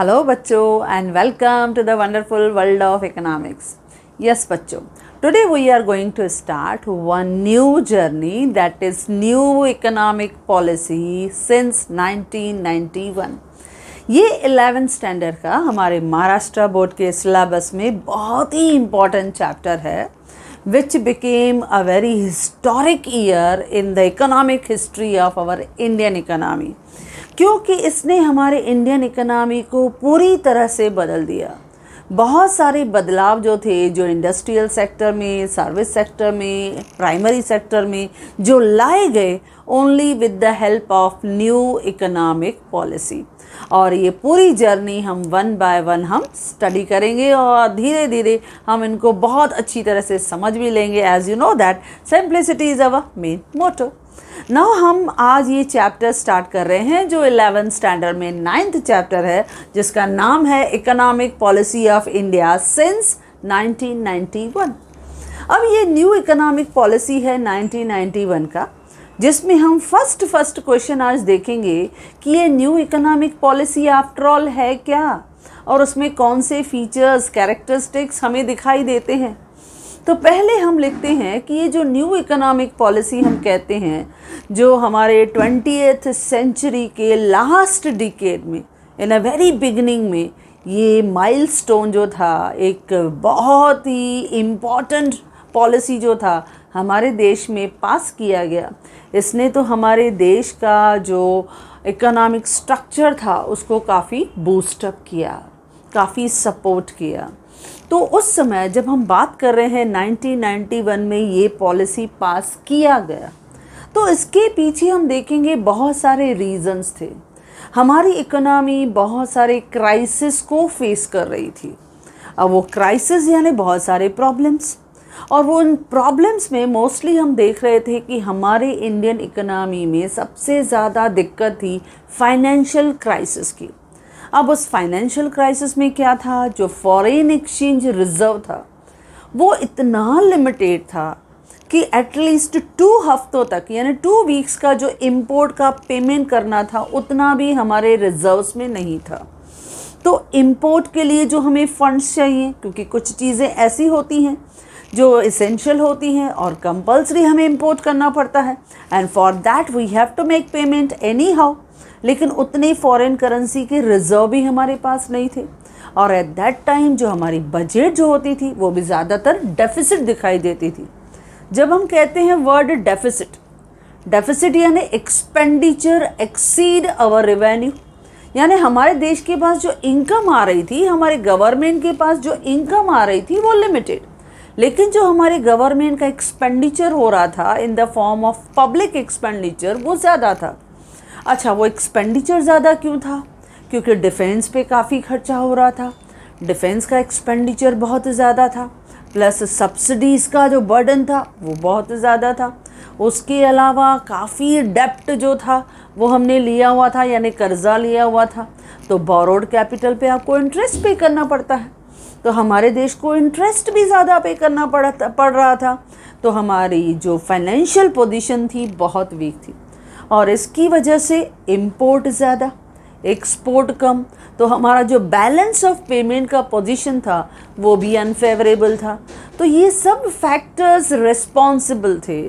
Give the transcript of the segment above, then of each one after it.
Hello बच्चों and welcome to the wonderful world of economics. Yes बच्चों, today we are going to start one new journey that is new economic policy since 1991। ये 11th standard का हमारे Maharashtra board के syllabus में बहुत ही important chapter है which became a very historic year in the economic history of our Indian economy, क्योंकि इसने हमारे इंडियन इकोनॉमी को पूरी तरह से बदल दिया। बहुत सारे बदलाव जो थे, जो इंडस्ट्रियल सेक्टर में, सर्विस सेक्टर में, प्राइमरी सेक्टर में जो लाए गए, only with the help of new economic policy. और ये पूरी जर्नी हम वन बाय वन हम स्टडी करेंगे और धीरे धीरे हम इनको बहुत अच्छी तरह से समझ भी लेंगे। As you know that simplicity is our main motto. Now हम आज ये चैप्टर स्टार्ट कर रहे हैं जो 11th स्टैंडर्ड में 9th चैप्टर है, जिसका नाम है economic policy of India since 1991। अब ये न्यू इकोनॉमिक पॉलिसी है 1991 का, जिसमें हम फर्स्ट क्वेश्चन आज देखेंगे कि ये new economic policy after all है क्या, और उसमें कौन से फीचर्स, कैरेक्टरिस्टिक्स हमें दिखाई देते हैं। तो पहले हम लिखते हैं कि ये जो न्यू इकोनॉमिक पॉलिसी हम कहते हैं, जो हमारे 20th सेंचुरी के लास्ट डिकेड में, इन अ वेरी बिगनिंग में, ये माइलस्टोन जो था, एक बहुत ही इम्पॉर्टेंट पॉलिसी जो था हमारे देश में पास किया गया। इसने तो हमारे देश का जो इकोनॉमिक स्ट्रक्चर था उसको काफ़ी बूस्टअप किया, काफ़ी सपोर्ट किया। तो उस समय जब हम बात कर रहे हैं 1991 में ये पॉलिसी पास किया गया, तो इसके पीछे हम देखेंगे बहुत सारे रीजंस थे। हमारी इकोनॉमी बहुत सारे क्राइसिस को फेस कर रही थी। अब वो क्राइसिस यानी बहुत सारे प्रॉब्लम्स, और वो उन प्रॉब्लम्स में मोस्टली हम देख रहे थे कि हमारे इंडियन इकोनॉमी में सबसे ज़्यादा दिक्कत थी फाइनेंशियल क्राइसिस की। अब उस फाइनेंशियल क्राइसिस में क्या था, जो फॉरेन एक्सचेंज रिजर्व था वो इतना लिमिटेड था कि एटलीस्ट 2 हफ्तों तक, यानी 2 वीक्स का जो इंपोर्ट का पेमेंट करना था उतना भी हमारे रिजर्व्स में नहीं था। तो इंपोर्ट के लिए जो हमें फंड्स चाहिए, क्योंकि कुछ चीज़ें ऐसी होती हैं जो इसेंशियल होती हैं और कंपल्सरी हमें इंपोर्ट करना पड़ता है, and for that we have to make payment anyhow. लेकिन उतनी फॉरेन करेंसी के रिजर्व भी हमारे पास नहीं थे, और एट दैट टाइम जो हमारी बजट जो होती थी वो भी ज़्यादातर डेफिसिट दिखाई देती थी। जब हम कहते हैं वर्ड डेफिसिट, डेफिसिट यानी एक्सपेंडिचर एक्सीड आवर रेवेन्यू, यानी हमारे देश के पास जो इनकम आ रही थी, हमारे गवर्नमेंट के पास जो इनकम आ रही थी वो लिमिटेड, लेकिन जो हमारे गवर्नमेंट का एक्सपेंडिचर हो रहा था इन the form of public expenditure वो ज़्यादा था। अच्छा, वो एक्सपेंडिचर ज़्यादा क्यों था? क्योंकि डिफेंस पे काफ़ी खर्चा हो रहा था, डिफेंस का एक्सपेंडिचर बहुत ज़्यादा था, प्लस सब्सिडीज़ का जो बर्डन था वो बहुत ज़्यादा था। उसके अलावा काफ़ी डेप्ट जो था वो हमने लिया हुआ था, यानी कर्जा लिया हुआ था, तो बोरोड कैपिटल पे आपको इंटरेस्ट पे करना पड़ता है, तो हमारे देश को इंटरेस्ट भी ज़्यादा पे करना पड़ रहा था। तो हमारी जो फाइनेंशियल पोजीशन थी बहुत वीक थी, और इसकी वजह से इंपोर्ट ज़्यादा, एक्सपोर्ट कम, तो हमारा जो बैलेंस ऑफ पेमेंट का पोजीशन था वो भी अनफेवरेबल था। तो ये सब फैक्टर्स रिस्पॉन्सिबल थे,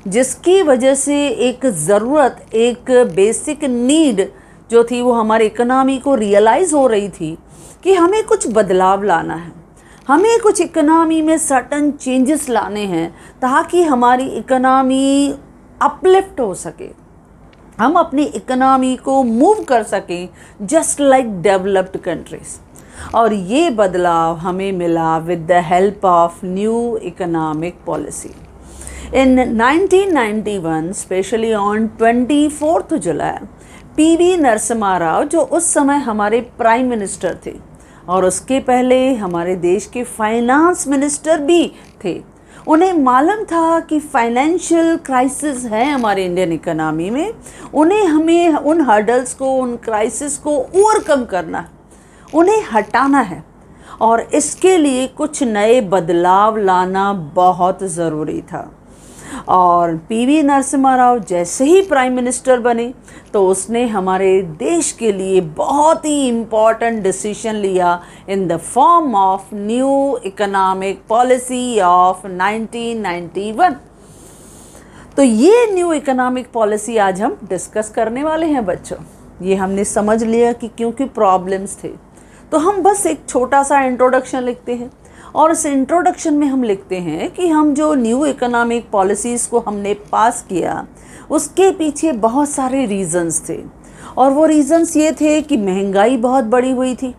जिसकी वजह से एक ज़रूरत, एक बेसिक नीड जो थी वो हमारी इकोनॉमी को रियलाइज़ हो रही थी कि हमें कुछ बदलाव लाना है, हमें कुछ इकोनॉमी में सर्टन चेंजेस लाने हैं ताकि हमारी इकोनॉमी अपलिफ्ट हो सके, हम अपनी इकोनॉमी को मूव कर सकें जस्ट लाइक डेवलप्ड कंट्रीज। और ये बदलाव हमें मिला with the help of new economic policy. In 1991 specially on 24 July PV Narasimha Rao, जो उस समय हमारे प्राइम मिनिस्टर थे और उसके पहले हमारे देश के फाइनेंस मिनिस्टर भी थे, उन्हें मालूम था कि फाइनेंशियल क्राइसिस है हमारे इंडियन इकोनॉमी में, हमें उन हर्डल्स को, उन क्राइसिस को ओवरकम करना है, उन्हें हटाना है, और इसके लिए कुछ नए बदलाव लाना बहुत ज़रूरी था। और पीवी नरसिम्हा राव जैसे ही प्राइम मिनिस्टर बने तो उसने हमारे देश के लिए बहुत ही इम्पॉर्टेंट डिसीजन लिया इन the form of new economic policy of 1991। तो ये न्यू इकोनॉमिक पॉलिसी आज हम डिस्कस करने वाले हैं बच्चों। ये हमने समझ लिया कि क्योंकि प्रॉब्लम्स थे, तो हम बस एक छोटा सा इंट्रोडक्शन लिखते हैं और इस इंट्रोडक्शन में हम लिखते हैं कि हम जो न्यू इकोनॉमिक पॉलिसीज़ को हमने पास किया उसके पीछे बहुत सारे रीज़न्स थे। और वो रीज़न्स ये थे कि महंगाई बहुत बढ़ी हुई थी।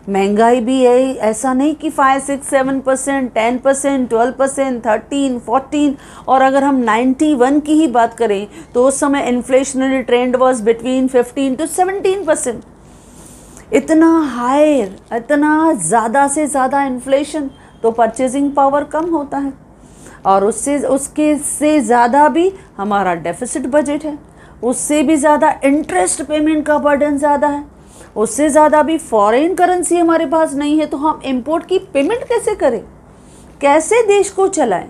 महंगाई भी है, ऐसा नहीं कि 5, 6, 7%, 10%, 12%, 13, 14, और अगर हम 91 की ही बात करें तो उस समय inflationary trend was between 15 to 17%। इतना हायर, इतना ज़्यादा से ज़्यादा इन्फ्लेशन, तो परचेजिंग पावर कम होता है और उसके से ज़्यादा भी हमारा डेफिसिट बजट है, उससे भी ज़्यादा इंटरेस्ट पेमेंट का बर्डन ज़्यादा है, उससे ज़्यादा भी फॉरेन करेंसी हमारे पास नहीं है, तो हम इंपोर्ट की पेमेंट कैसे करें, कैसे देश को चलाएं।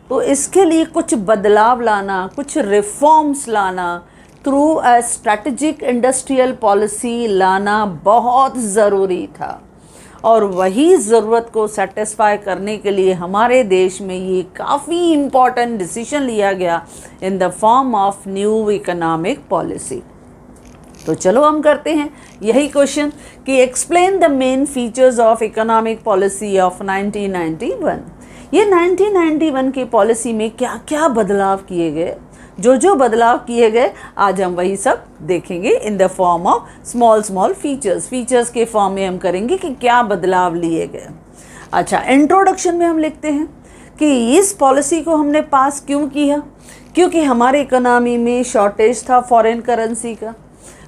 तो इसके लिए कुछ बदलाव लाना, कुछ रिफॉर्म्स लाना, through a strategic industrial policy लाना बहुत ज़रूरी था। और वही ज़रूरत को सेटिस्फाई करने के लिए हमारे देश में ये काफ़ी इम्पॉर्टेंट डिसीजन लिया गया इन the form of new economic policy. तो चलो हम करते हैं यही क्वेश्चन कि explain the main features of economic policy of 1991। ये 1991 की पॉलिसी में क्या क्या बदलाव किए गए, जो बदलाव किए गए आज हम वही सब देखेंगे इन the form of small features के फॉर्म में हम करेंगे कि क्या बदलाव लिए गए। अच्छा, इंट्रोडक्शन में हम लिखते हैं कि इस पॉलिसी को हमने पास क्यों किया, क्योंकि हमारे इकोनॉमी में शॉर्टेज था फॉरेन करेंसी का,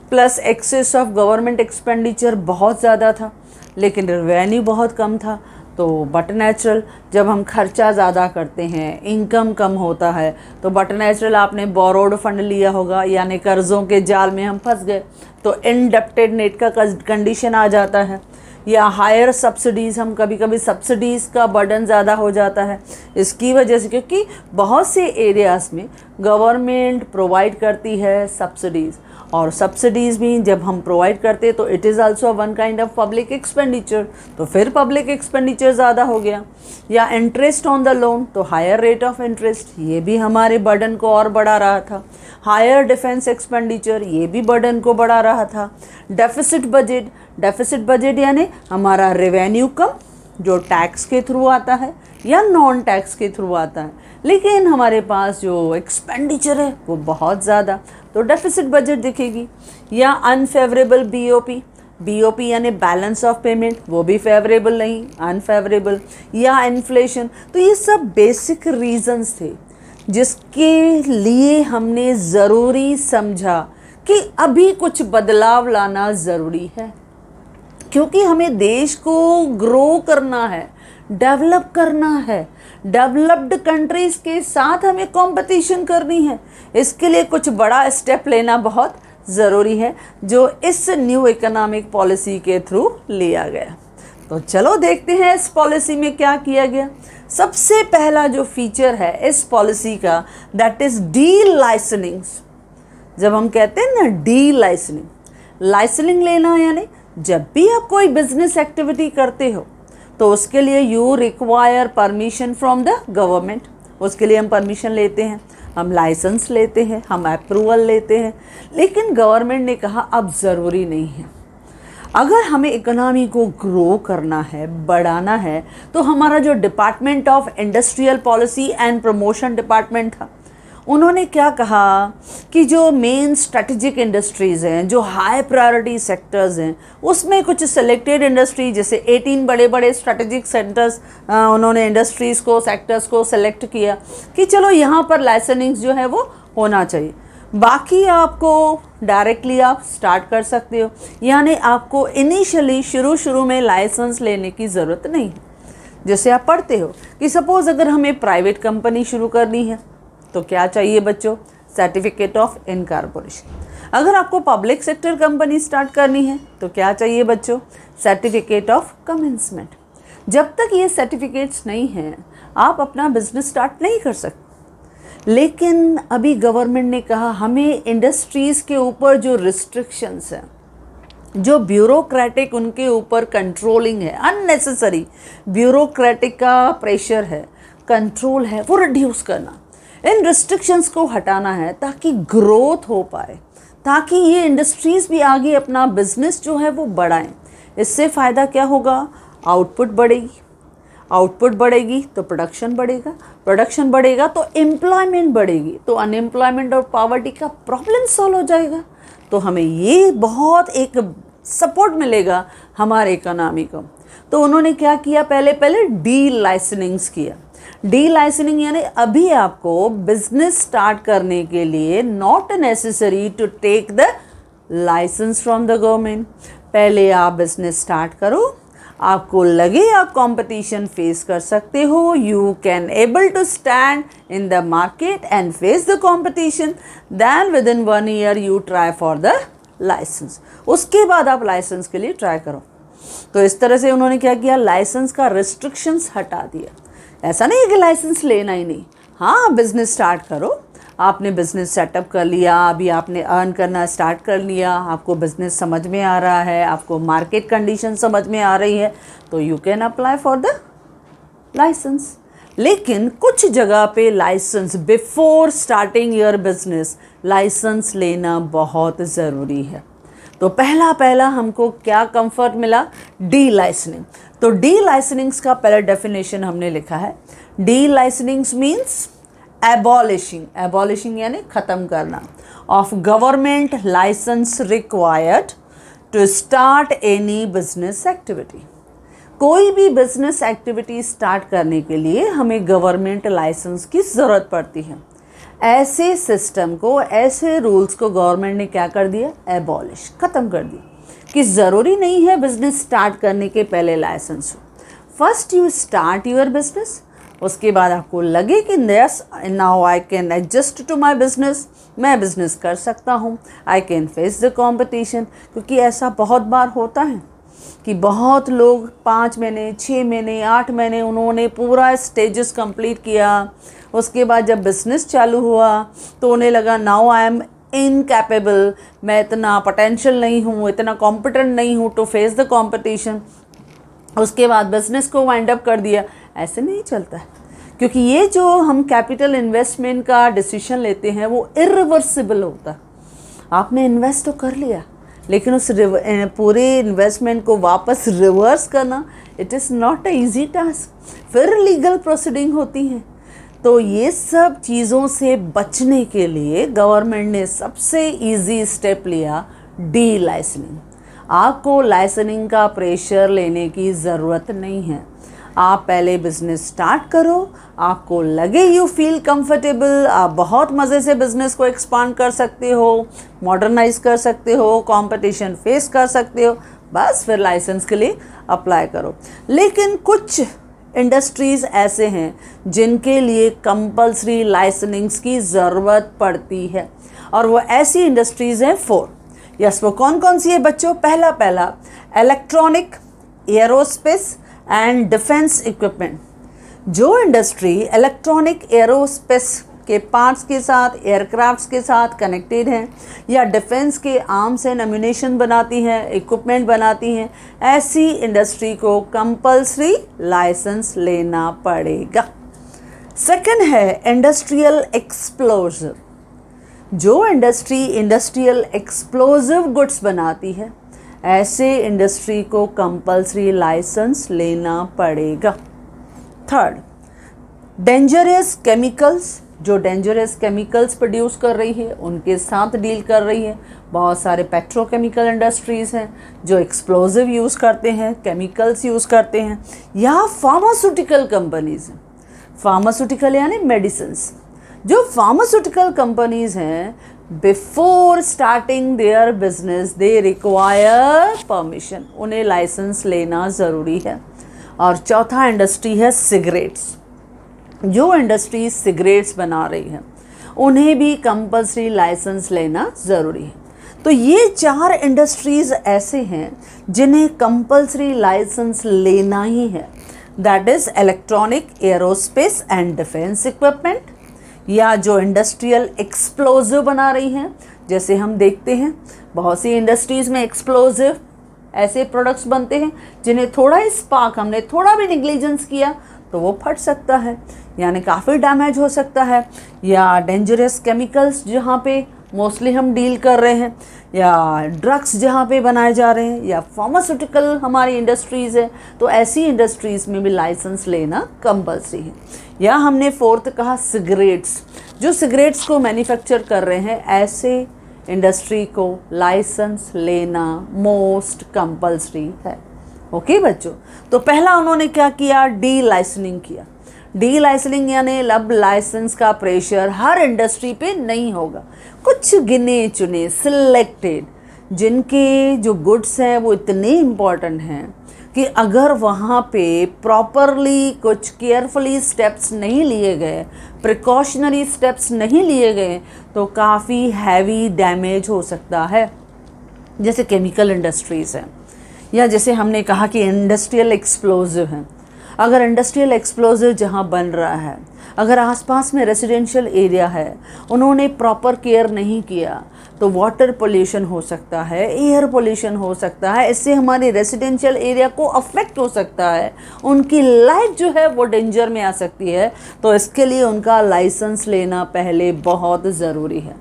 plus excess of government expenditure बहुत ज़्यादा था लेकिन रेवेन्यू बहुत कम था। तो बट नेचुरल, जब हम खर्चा ज़्यादा करते हैं, इनकम कम होता है, तो बट नेचुरल आपने बोरोड फंड लिया होगा, यानी कर्ज़ों के जाल में हम फंस गए, तो इनडेप्टेड नेट का कंडीशन आ जाता है। या हायर सब्सिडीज़, हम कभी कभी सब्सिडीज़ का बर्डन ज़्यादा हो जाता है इसकी वजह से, क्योंकि बहुत से एरियाज़ में गवर्नमेंट प्रोवाइड करती है सब्सिडीज़, और सब्सिडीज़ भी जब हम प्रोवाइड करते तो it is also one kind of public expenditure, तो फिर पब्लिक एक्सपेंडिचर ज़्यादा हो गया। या इंटरेस्ट ऑन द लोन, तो हायर रेट ऑफ इंटरेस्ट, ये भी हमारे बर्डन को और बढ़ा रहा था। हायर डिफेंस एक्सपेंडिचर, ये भी बर्डन को बढ़ा रहा था। डेफिसिट बजट यानी हमारा रेवेन्यू कम, जो टैक्स के थ्रू आता है या नॉन टैक्स के थ्रू आता है, लेकिन हमारे पास जो एक्सपेंडिचर है वो बहुत ज़्यादा, तो डेफिसिट बजट दिखेगी। या अनफेवरेबल बीओपी यानी बैलेंस ऑफ पेमेंट, वो भी फेवरेबल नहीं, अनफेवरेबल। या इन्फ्लेशन। तो ये सब बेसिक रीजंस थे जिसके लिए हमने ज़रूरी समझा कि अभी कुछ बदलाव लाना ज़रूरी है, क्योंकि हमें देश को ग्रो करना है, डेवलप करना है, डेवलप्ड कंट्रीज़ के साथ हमें कंपटीशन करनी है। इसके लिए कुछ बड़ा स्टेप लेना बहुत ज़रूरी है, जो इस न्यू इकोनॉमिक पॉलिसी के थ्रू लिया गया। तो चलो देखते हैं इस पॉलिसी में क्या किया गया। सबसे पहला जो फीचर है इस पॉलिसी का, दैट इज़ डी लाइसेंसिंग। जब हम कहते हैं ना डी लाइसेंसिंग लेना, यानी जब भी आप कोई बिजनेस एक्टिविटी करते हो तो उसके लिए you require permission from the government. उसके लिए हम परमिशन लेते हैं, हम लाइसेंस लेते हैं, हम अप्रूवल लेते हैं, लेकिन गवर्नमेंट ने कहा अब ज़रूरी नहीं है। अगर हमें इकोनॉमी को ग्रो करना है, बढ़ाना है, तो हमारा जो department of industrial policy and promotion department था, उन्होंने क्या कहा कि जो मेन स्ट्रेटेजिक इंडस्ट्रीज़ हैं, जो हाई प्रायोरिटी सेक्टर्स हैं, उसमें कुछ सेलेक्टेड इंडस्ट्री, जैसे 18 बड़े बड़े स्ट्रेटेजिक सेंटर्स, उन्होंने इंडस्ट्रीज़ को, सेक्टर्स को सेलेक्ट किया कि चलो यहाँ पर लाइसेंसिंग जो है वो होना चाहिए। बाकी आपको डायरेक्टली आप स्टार्ट कर सकते हो, यानी आपको इनिशियली शुरू में लाइसेंस लेने की ज़रूरत नहीं है। जैसे आप पढ़ते हो कि सपोज़ अगर हमें प्राइवेट कंपनी शुरू करनी है तो क्या चाहिए बच्चों, सर्टिफिकेट ऑफ इनकॉर्पोरेशन। अगर आपको पब्लिक सेक्टर कंपनी स्टार्ट करनी है तो क्या चाहिए बच्चों, सर्टिफिकेट ऑफ कमेंसमेंट। जब तक ये सर्टिफिकेट्स नहीं हैं आप अपना बिजनेस स्टार्ट नहीं कर सकते। लेकिन अभी गवर्नमेंट ने कहा हमें इंडस्ट्रीज़ के ऊपर जो रिस्ट्रिक्शंस हैं, जो ब्यूरोक्रेटिक उनके ऊपर कंट्रोलिंग है, अननेसेसरी ब्यूरोक्रेटिक का प्रेशर है, कंट्रोल है, वो रिड्यूस करना, इन रिस्ट्रिक्शंस को हटाना है ताकि ग्रोथ हो पाए, ताकि ये इंडस्ट्रीज़ भी आगे अपना बिजनेस जो है वो बढ़ाएं। इससे फ़ायदा क्या होगा? आउटपुट बढ़ेगी, आउटपुट बढ़ेगी तो प्रोडक्शन बढ़ेगा, प्रोडक्शन बढ़ेगा तो एम्प्लॉयमेंट बढ़ेगी, तो अनएम्प्लॉयमेंट और पॉवर्टी का प्रॉब्लम सॉल्व हो जाएगा। तो हमें ये बहुत एक सपोर्ट मिलेगा हमारे इकोनॉमी को। तो उन्होंने क्या किया? पहले डी लाइसेंसिंग किया। डी लाइसेंसिंग यानी अभी आपको बिजनेस स्टार्ट करने के लिए not necessary to take the licence from the government. पहले आप बिजनेस स्टार्ट करो, आपको लगे आप कंपटीशन फेस कर सकते हो, you can able to stand in the market and face the competition, then within 1 year you try for the licence. उसके बाद आप लाइसेंस के लिए ट्राई करो। तो इस तरह से उन्होंने क्या किया? लाइसेंस का रिस्ट्रिक्शंस हटा दिया। ऐसा नहीं है कि लाइसेंस लेना ही नहीं, हाँ बिजनेस स्टार्ट करो, आपने बिज़नेस सेटअप कर लिया, अभी आपने अर्न करना स्टार्ट कर लिया, आपको बिज़नेस समझ में आ रहा है, आपको मार्केट कंडीशन समझ में आ रही है, तो you can apply for the licence. लेकिन कुछ जगह पे licence before starting your business licence लेना बहुत ज़रूरी है। तो पहला हमको क्या कंफर्ट मिला? D licensing. तो डी लाइसेंसिंग का पहला डेफिनेशन हमने लिखा है, डी लाइसेंसिंग मीन्स एबॉलिशिंग यानी ख़त्म करना, of government licence required to start any business activity. कोई भी बिजनेस एक्टिविटी स्टार्ट करने के लिए हमें गवर्नमेंट लाइसेंस की ज़रूरत पड़ती है। ऐसे सिस्टम को, ऐसे रूल्स को गवर्नमेंट ने क्या कर दिया? एबॉलिश, ख़त्म कर दिया कि ज़रूरी नहीं है बिजनेस स्टार्ट करने के पहले लाइसेंस हो। First you start your business, उसके बाद आपको लगे कि yes now I can adjust to my business, मैं बिजनेस कर सकता हूँ, I can face the competition. क्योंकि ऐसा बहुत बार होता है कि बहुत लोग 5 महीने, 6 महीने, 8 महीने उन्होंने पूरा स्टेजेस कंप्लीट किया, उसके बाद जब बिजनेस चालू हुआ तो उन्हें लगा नाउ आई एम इनकैपेबल, मैं इतना पोटेंशियल नहीं हूँ, इतना कॉम्पिटेंट नहीं हूँ टू फेस द कॉम्पिटिशन। उसके बाद बिजनेस को वाइंड अप कर दिया। ऐसे नहीं चलता है, क्योंकि ये जो हम कैपिटल इन्वेस्टमेंट का डिसीजन लेते हैं वो इरिवर्सिबल होता है। आपने इन्वेस्ट तो कर लिया, लेकिन उस पूरे इन्वेस्टमेंट को वापस रिवर्स करना it is not a easy task. फिर लीगल प्रोसीडिंग होती है। तो ये सब चीज़ों से बचने के लिए गवर्नमेंट ने सबसे ईजी स्टेप लिया, डी लाइसेंसिंग। आपको लाइसेंसिंग का प्रेशर लेने की ज़रूरत नहीं है। आप पहले बिजनेस स्टार्ट करो, आपको लगे यू फील कंफर्टेबल, आप बहुत मज़े से बिजनेस को एक्सपांड कर सकते हो, मॉडर्नाइज कर सकते हो, कंपटीशन फेस कर सकते हो, बस फिर लाइसेंस के लिए अप्लाई करो। लेकिन कुछ इंडस्ट्रीज़ ऐसे हैं जिनके लिए कंपल्सरी लाइसेंसिंग की ज़रूरत पड़ती है, और वो ऐसी इंडस्ट्रीज़ हैं 4। यस, वो कौन कौन सी है बच्चों? पहला electronic, aerospace and defence equipment. जो इंडस्ट्री इलेक्ट्रॉनिक, एरोस्पेस के पार्ट्स के साथ, एयरक्राफ्ट्स के साथ कनेक्टेड हैं, या डिफेंस के आर्म्स एंड एम्यूनेशन बनाती हैं, इक्विपमेंट बनाती हैं, ऐसी इंडस्ट्री को कंपल्सरी लाइसेंस लेना पड़ेगा। सेकंड है इंडस्ट्रियल एक्सप्लोजिव। जो इंडस्ट्री इंडस्ट्रियल एक्सप्लोजिव गुड्स बनाती है, ऐसे इंडस्ट्री को कंपल्सरी लाइसेंस लेना पड़ेगा। Third, dangerous chemicals. जो डेंजरस केमिकल्स प्रोड्यूस कर रही है उनके साथ डील कर रही है। बहुत सारे पेट्रोकेमिकल इंडस्ट्रीज़ हैं जो एक्सप्लोजिव यूज़ करते हैं, केमिकल्स यूज़ करते हैं, या फार्मास्यूटिकल कंपनीज़ हैं। फार्मास्यूटिकल यानी मेडिसिन्स। जो फार्मास्यूटिकल कंपनीज़ हैं, before starting their business they require permission, उन्हें लाइसेंस लेना ज़रूरी है। और चौथा इंडस्ट्री है सिगरेट्स। जो इंडस्ट्री सिगरेट्स बना रही है उन्हें भी कंपल्सरी लाइसेंस लेना ज़रूरी है। तो ये 4 इंडस्ट्रीज़ ऐसे हैं जिन्हें कंपल्सरी लाइसेंस लेना ही है। That is electronic, aerospace and defence equipment, या जो इंडस्ट्रियल एक्सप्लोजिव बना रही हैं, जैसे हम देखते हैं बहुत सी इंडस्ट्रीज़ में एक्सप्लोजिव ऐसे प्रोडक्ट्स बनते हैं जिन्हें थोड़ा ही स्पार्क, हमने थोड़ा भी निग्लिजेंस किया तो वो फट सकता है, यानी काफ़ी डैमेज हो सकता है। या डेंजरस केमिकल्स जहाँ पे मोस्टली हम डील कर रहे हैं, या ड्रग्स जहाँ पे बनाए जा रहे हैं, या फार्मास्यूटिकल हमारी इंडस्ट्रीज़ है, तो ऐसी इंडस्ट्रीज़ में भी लाइसेंस लेना कंपल्सरी है। या हमने फोर्थ कहा सिगरेट्स, जो सिगरेट्स को मैन्युफैक्चर कर रहे हैं ऐसे इंडस्ट्री को लाइसेंस लेना मोस्ट कंपल्सरी है। ओके बच्चों, तो पहला उन्होंने क्या किया, डी लाइसेंसिंग किया। डी लाइसेंसिंग यानी अब लाइसेंस का प्रेशर हर इंडस्ट्री पे नहीं होगा, कुछ गिने चुने सिलेक्टेड जिनके जो गुड्स हैं वो इतने इम्पॉर्टेंट हैं कि अगर वहाँ पे प्रॉपरली कुछ केयरफुली स्टेप्स नहीं लिए गए, प्रिकॉशनरी स्टेप्स नहीं लिए गए, तो काफ़ी हैवी डैमेज हो सकता है। जैसे केमिकल इंडस्ट्रीज़ हैं, या जैसे हमने कहा कि इंडस्ट्रियल एक्सप्लोजिव हैं। अगर इंडस्ट्रियल एक्सप्लोजिव जहाँ बन रहा है, अगर आसपास में रेजिडेंशियल एरिया है, उन्होंने प्रॉपर केयर नहीं किया तो वाटर पोल्यूशन हो सकता है, एयर पोल्यूशन हो सकता है, इससे हमारे रेजिडेंशियल एरिया को अफेक्ट हो सकता है, उनकी लाइफ जो है वो डेंजर में आ सकती है। तो इसके लिए उनका लाइसेंस लेना पहले बहुत ज़रूरी है।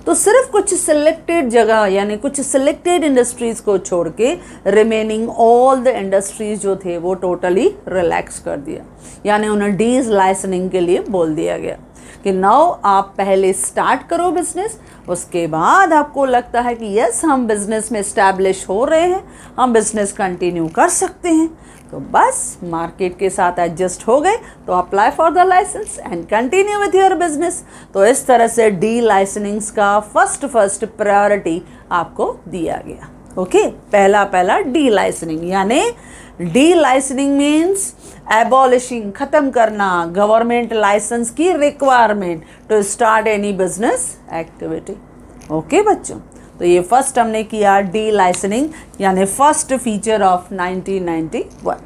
तो सिर्फ कुछ सिलेक्टेड जगह यानी कुछ सिलेक्टेड इंडस्ट्रीज़ को छोड़ के रिमेनिंग ऑल द इंडस्ट्रीज़ जो थे वो टोटली रिलैक्स कर दिया, यानी उन्हें डीज लाइसेंसिंग के लिए बोल दिया गया कि नाउ आप पहले स्टार्ट करो बिजनेस, उसके बाद आपको लगता है कि यस हम बिजनेस में इस्टेब्लिश हो रहे हैं, हम बिजनेस कंटिन्यू कर सकते हैं, तो बस मार्केट के साथ एडजस्ट हो गए तो apply for the licence and continue with your business. तो इस तरह से डी लाइसेंसिंग का फर्स्ट प्रायोरिटी आपको दिया गया। ओके, पहला डी लाइसेंसिंग, यानी डी लाइसेंसिंग मीन्स एबॉलिशिंग, ख़त्म करना गवर्नमेंट लाइसेंस की requirement to start any business activity. Okay बच्चों, तो ये फर्स्ट हमने किया डी लाइसेंसिंग, यानी फर्स्ट फीचर ऑफ 1991।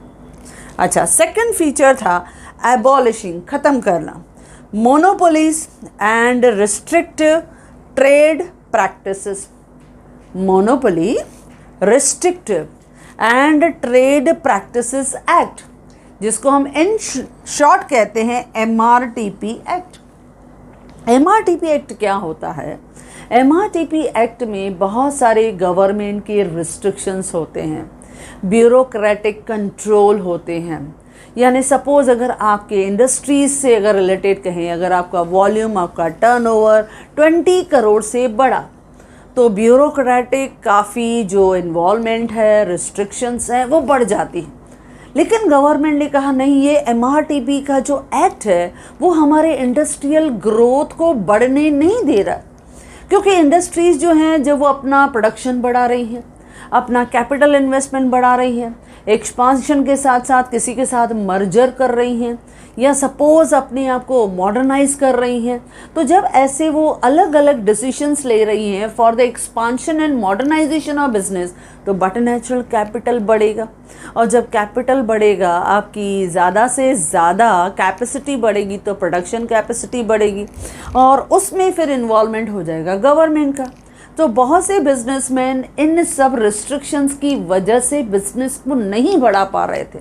अच्छा, सेकंड फीचर था एबॉलिशिंग, ख़त्म करना monopolies and restrictive trade practices. Monopoly, restrictive and trade practices act, जिसको हम इन शॉर्ट कहते हैं MRTP एक्ट। MRTP एक्ट क्या होता है? MRTP एक्ट में बहुत सारे गवर्नमेंट के रिस्ट्रिक्शंस होते हैं, ब्यूरोक्रेटिक कंट्रोल होते हैं। यानी सपोज़ अगर आपके इंडस्ट्रीज से अगर रिलेटेड कहें, अगर आपका वॉल्यूम, आपका टर्नओवर 20 करोड़ से बढ़ा, तो ब्यूरोक्रेटिक काफ़ी जो इन्वॉल्वमेंट है, रिस्ट्रिक्शंस हैं, वो बढ़ जाती है। लेकिन गवर्नमेंट ने कहा नहीं, ये MRTP का जो एक्ट है वो हमारे इंडस्ट्रियल ग्रोथ को बढ़ने नहीं दे रहा, क्योंकि इंडस्ट्रीज़ जो हैं जब वो अपना प्रोडक्शन बढ़ा रही हैं, अपना कैपिटल इन्वेस्टमेंट बढ़ा रही हैं, एक्सपांशन के साथ साथ किसी के साथ मर्जर कर रही हैं, या सपोज़ अपने आप को मॉडर्नाइज कर रही हैं, तो जब ऐसे वो अलग अलग डिसीजंस ले रही हैं for the expansion and modernisation of business, तो बट नेचुरल कैपिटल बढ़ेगा, और जब कैपिटल बढ़ेगा, आपकी ज़्यादा से ज़्यादा कैपेसिटी बढ़ेगी तो प्रोडक्शन कैपेसिटी बढ़ेगी, और उसमें फिर इन्वॉल्वमेंट हो जाएगा गवर्नमेंट का। तो बहुत से बिजनेसमैन इन सब रिस्ट्रिक्शंस की वजह से बिजनेस को नहीं बढ़ा पा रहे थे।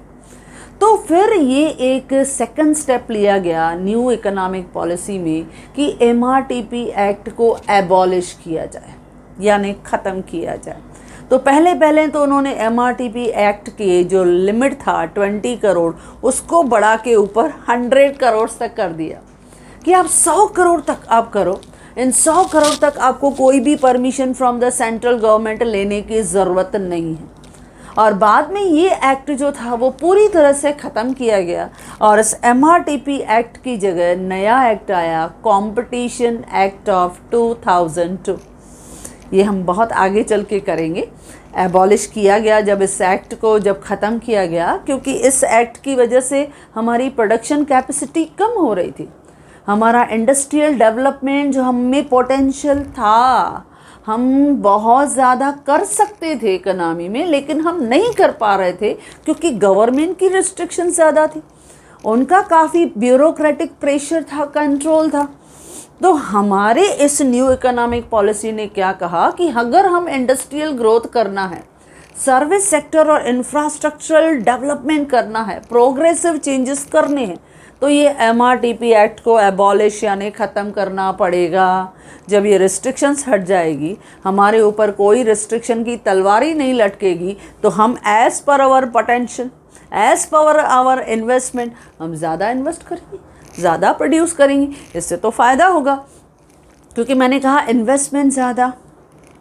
तो फिर ये एक सेकंड स्टेप लिया गया न्यू इकोनॉमिक पॉलिसी में कि MRTP एक्ट को एबॉलिश किया जाए, यानी ख़त्म किया जाए। तो पहले तो उन्होंने MRTP एक्ट के जो लिमिट था 20 करोड़, उसको बढ़ा के ऊपर 100 करोड़ तक कर दिया कि आप 100 करोड़ तक आप करो। इन 100 करोड़ तक आपको कोई भी permission from the central government लेने की ज़रूरत नहीं है। और बाद में ये एक्ट जो था वो पूरी तरह से ख़त्म किया गया, और इस MRTP एक्ट की जगह नया एक्ट आया, कंपटीशन एक्ट ऑफ 2002। ये हम बहुत आगे चल के करेंगे। एबॉलिश किया गया जब इस एक्ट को जब ख़त्म किया गया, क्योंकि इस एक्ट की वजह से हमारी प्रोडक्शन कैपेसिटी कम हो रही थी, हमारा इंडस्ट्रियल डेवलपमेंट जो हम में पोटेंशियल था, हम बहुत ज़्यादा कर सकते थे इकोनॉमी में, लेकिन हम नहीं कर पा रहे थे क्योंकि गवर्नमेंट की रिस्ट्रिक्शन ज़्यादा थी, उनका काफ़ी ब्यूरोक्रेटिक प्रेशर था, कंट्रोल था। तो हमारे इस न्यू इकोनॉमिक पॉलिसी ने क्या कहा कि अगर हम इंडस्ट्रियल ग्रोथ करना है, सर्विस सेक्टर और इंफ्रास्ट्रक्चरल डेवलपमेंट करना है, प्रोग्रेसिव चेंजेस करने हैं, तो ये MRTP एक्ट को एबॉलिश यानी ख़त्म करना पड़ेगा। जब ये रिस्ट्रिक्शंस हट जाएगी, हमारे ऊपर कोई रिस्ट्रिक्शन की तलवार ही नहीं लटकेगी, तो हम as per hour potential, as per hour investment, हम ज़्यादा इन्वेस्ट करेंगे, ज़्यादा प्रोड्यूस करेंगे। इससे तो फ़ायदा होगा, क्योंकि मैंने कहा इन्वेस्टमेंट ज़्यादा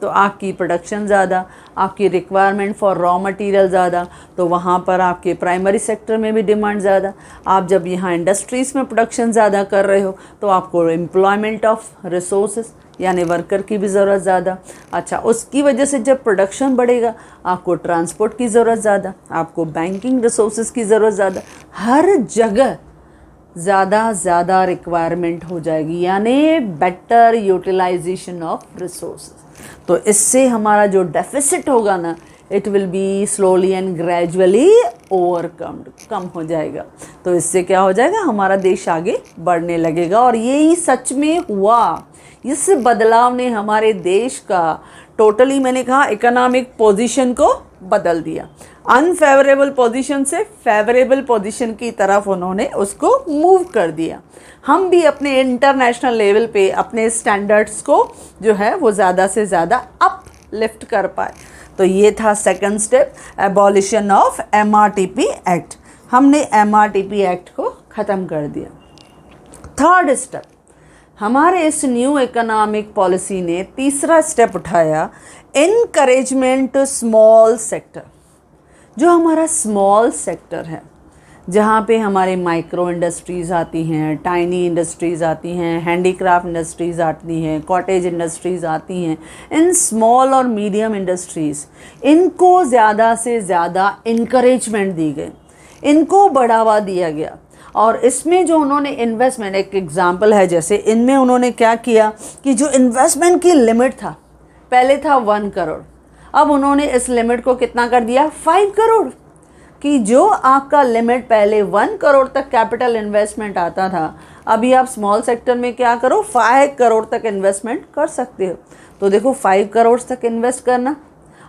तो आपकी प्रोडक्शन ज़्यादा, आपकी रिक्वायरमेंट फॉर रॉ मटेरियल ज़्यादा, तो वहाँ पर आपके प्राइमरी सेक्टर में भी डिमांड ज़्यादा। आप जब यहाँ इंडस्ट्रीज़ में प्रोडक्शन ज़्यादा कर रहे हो तो आपको एम्प्लॉयमेंट ऑफ रिसोर्सेज यानी वर्कर की भी ज़रूरत ज़्यादा। अच्छा, उसकी वजह से जब प्रोडक्शन बढ़ेगा आपको ट्रांसपोर्ट की ज़रूरत ज़्यादा, आपको बैंकिंग रिसोर्सेज की ज़रूरत ज़्यादा, हर जगह ज़्यादा रिक्वायरमेंट हो जाएगी, यानी बेटर यूटिलाइजेशन ऑफ रिसोर्सेज। तो इससे हमारा जो डेफिसिट होगा ना, it will be slowly and gradually overcomed, कम हो जाएगा। तो इससे क्या हो जाएगा, हमारा देश आगे बढ़ने लगेगा। और यही सच में हुआ। इस बदलाव ने हमारे देश का टोटली, मैंने कहा, इकोनॉमिक पोजीशन को बदल दिया। अनफेवरेबल पोजीशन से फेवरेबल पोजीशन की तरफ उन्होंने उसको मूव कर दिया। हम भी अपने इंटरनेशनल लेवल पे अपने स्टैंडर्ड्स को जो है वो ज़्यादा से ज़्यादा अप लिफ्ट कर पाए। तो ये था second step, abolition of MRTP act. हमने MRTP एक्ट को ख़त्म कर दिया। थर्ड स्टेप, हमारे इस न्यू इकोनॉमिक पॉलिसी ने तीसरा स्टेप उठाया, इनकरेजमेंट स्मॉल सेक्टर। जो हमारा स्मॉल सेक्टर है, जहाँ पे हमारे माइक्रो इंडस्ट्रीज़ आती हैं, टाइनी इंडस्ट्रीज़ आती हैं, हैंडीक्राफ्ट इंडस्ट्रीज़ आती हैं, कॉटेज इंडस्ट्रीज़ आती हैं, इन स्मॉल और मीडियम इंडस्ट्रीज़, इनको ज़्यादा से ज़्यादा इनकरेजमेंट दी गई, इनको बढ़ावा दिया गया। और इसमें जो उन्होंने इन्वेस्टमेंट, एक एग्जांपल है, जैसे इनमें उन्होंने क्या किया कि जो इन्वेस्टमेंट की लिमिट था, पहले था 1 करोड़, अब उन्होंने इस लिमिट को कितना कर दिया, 5 करोड़। कि जो आपका लिमिट पहले 1 करोड़ तक कैपिटल इन्वेस्टमेंट आता था, अभी आप स्मॉल सेक्टर में क्या करो, 5 करोड़ तक इन्वेस्टमेंट कर सकते हो। तो देखो 5 करोड़ तक इन्वेस्ट करना,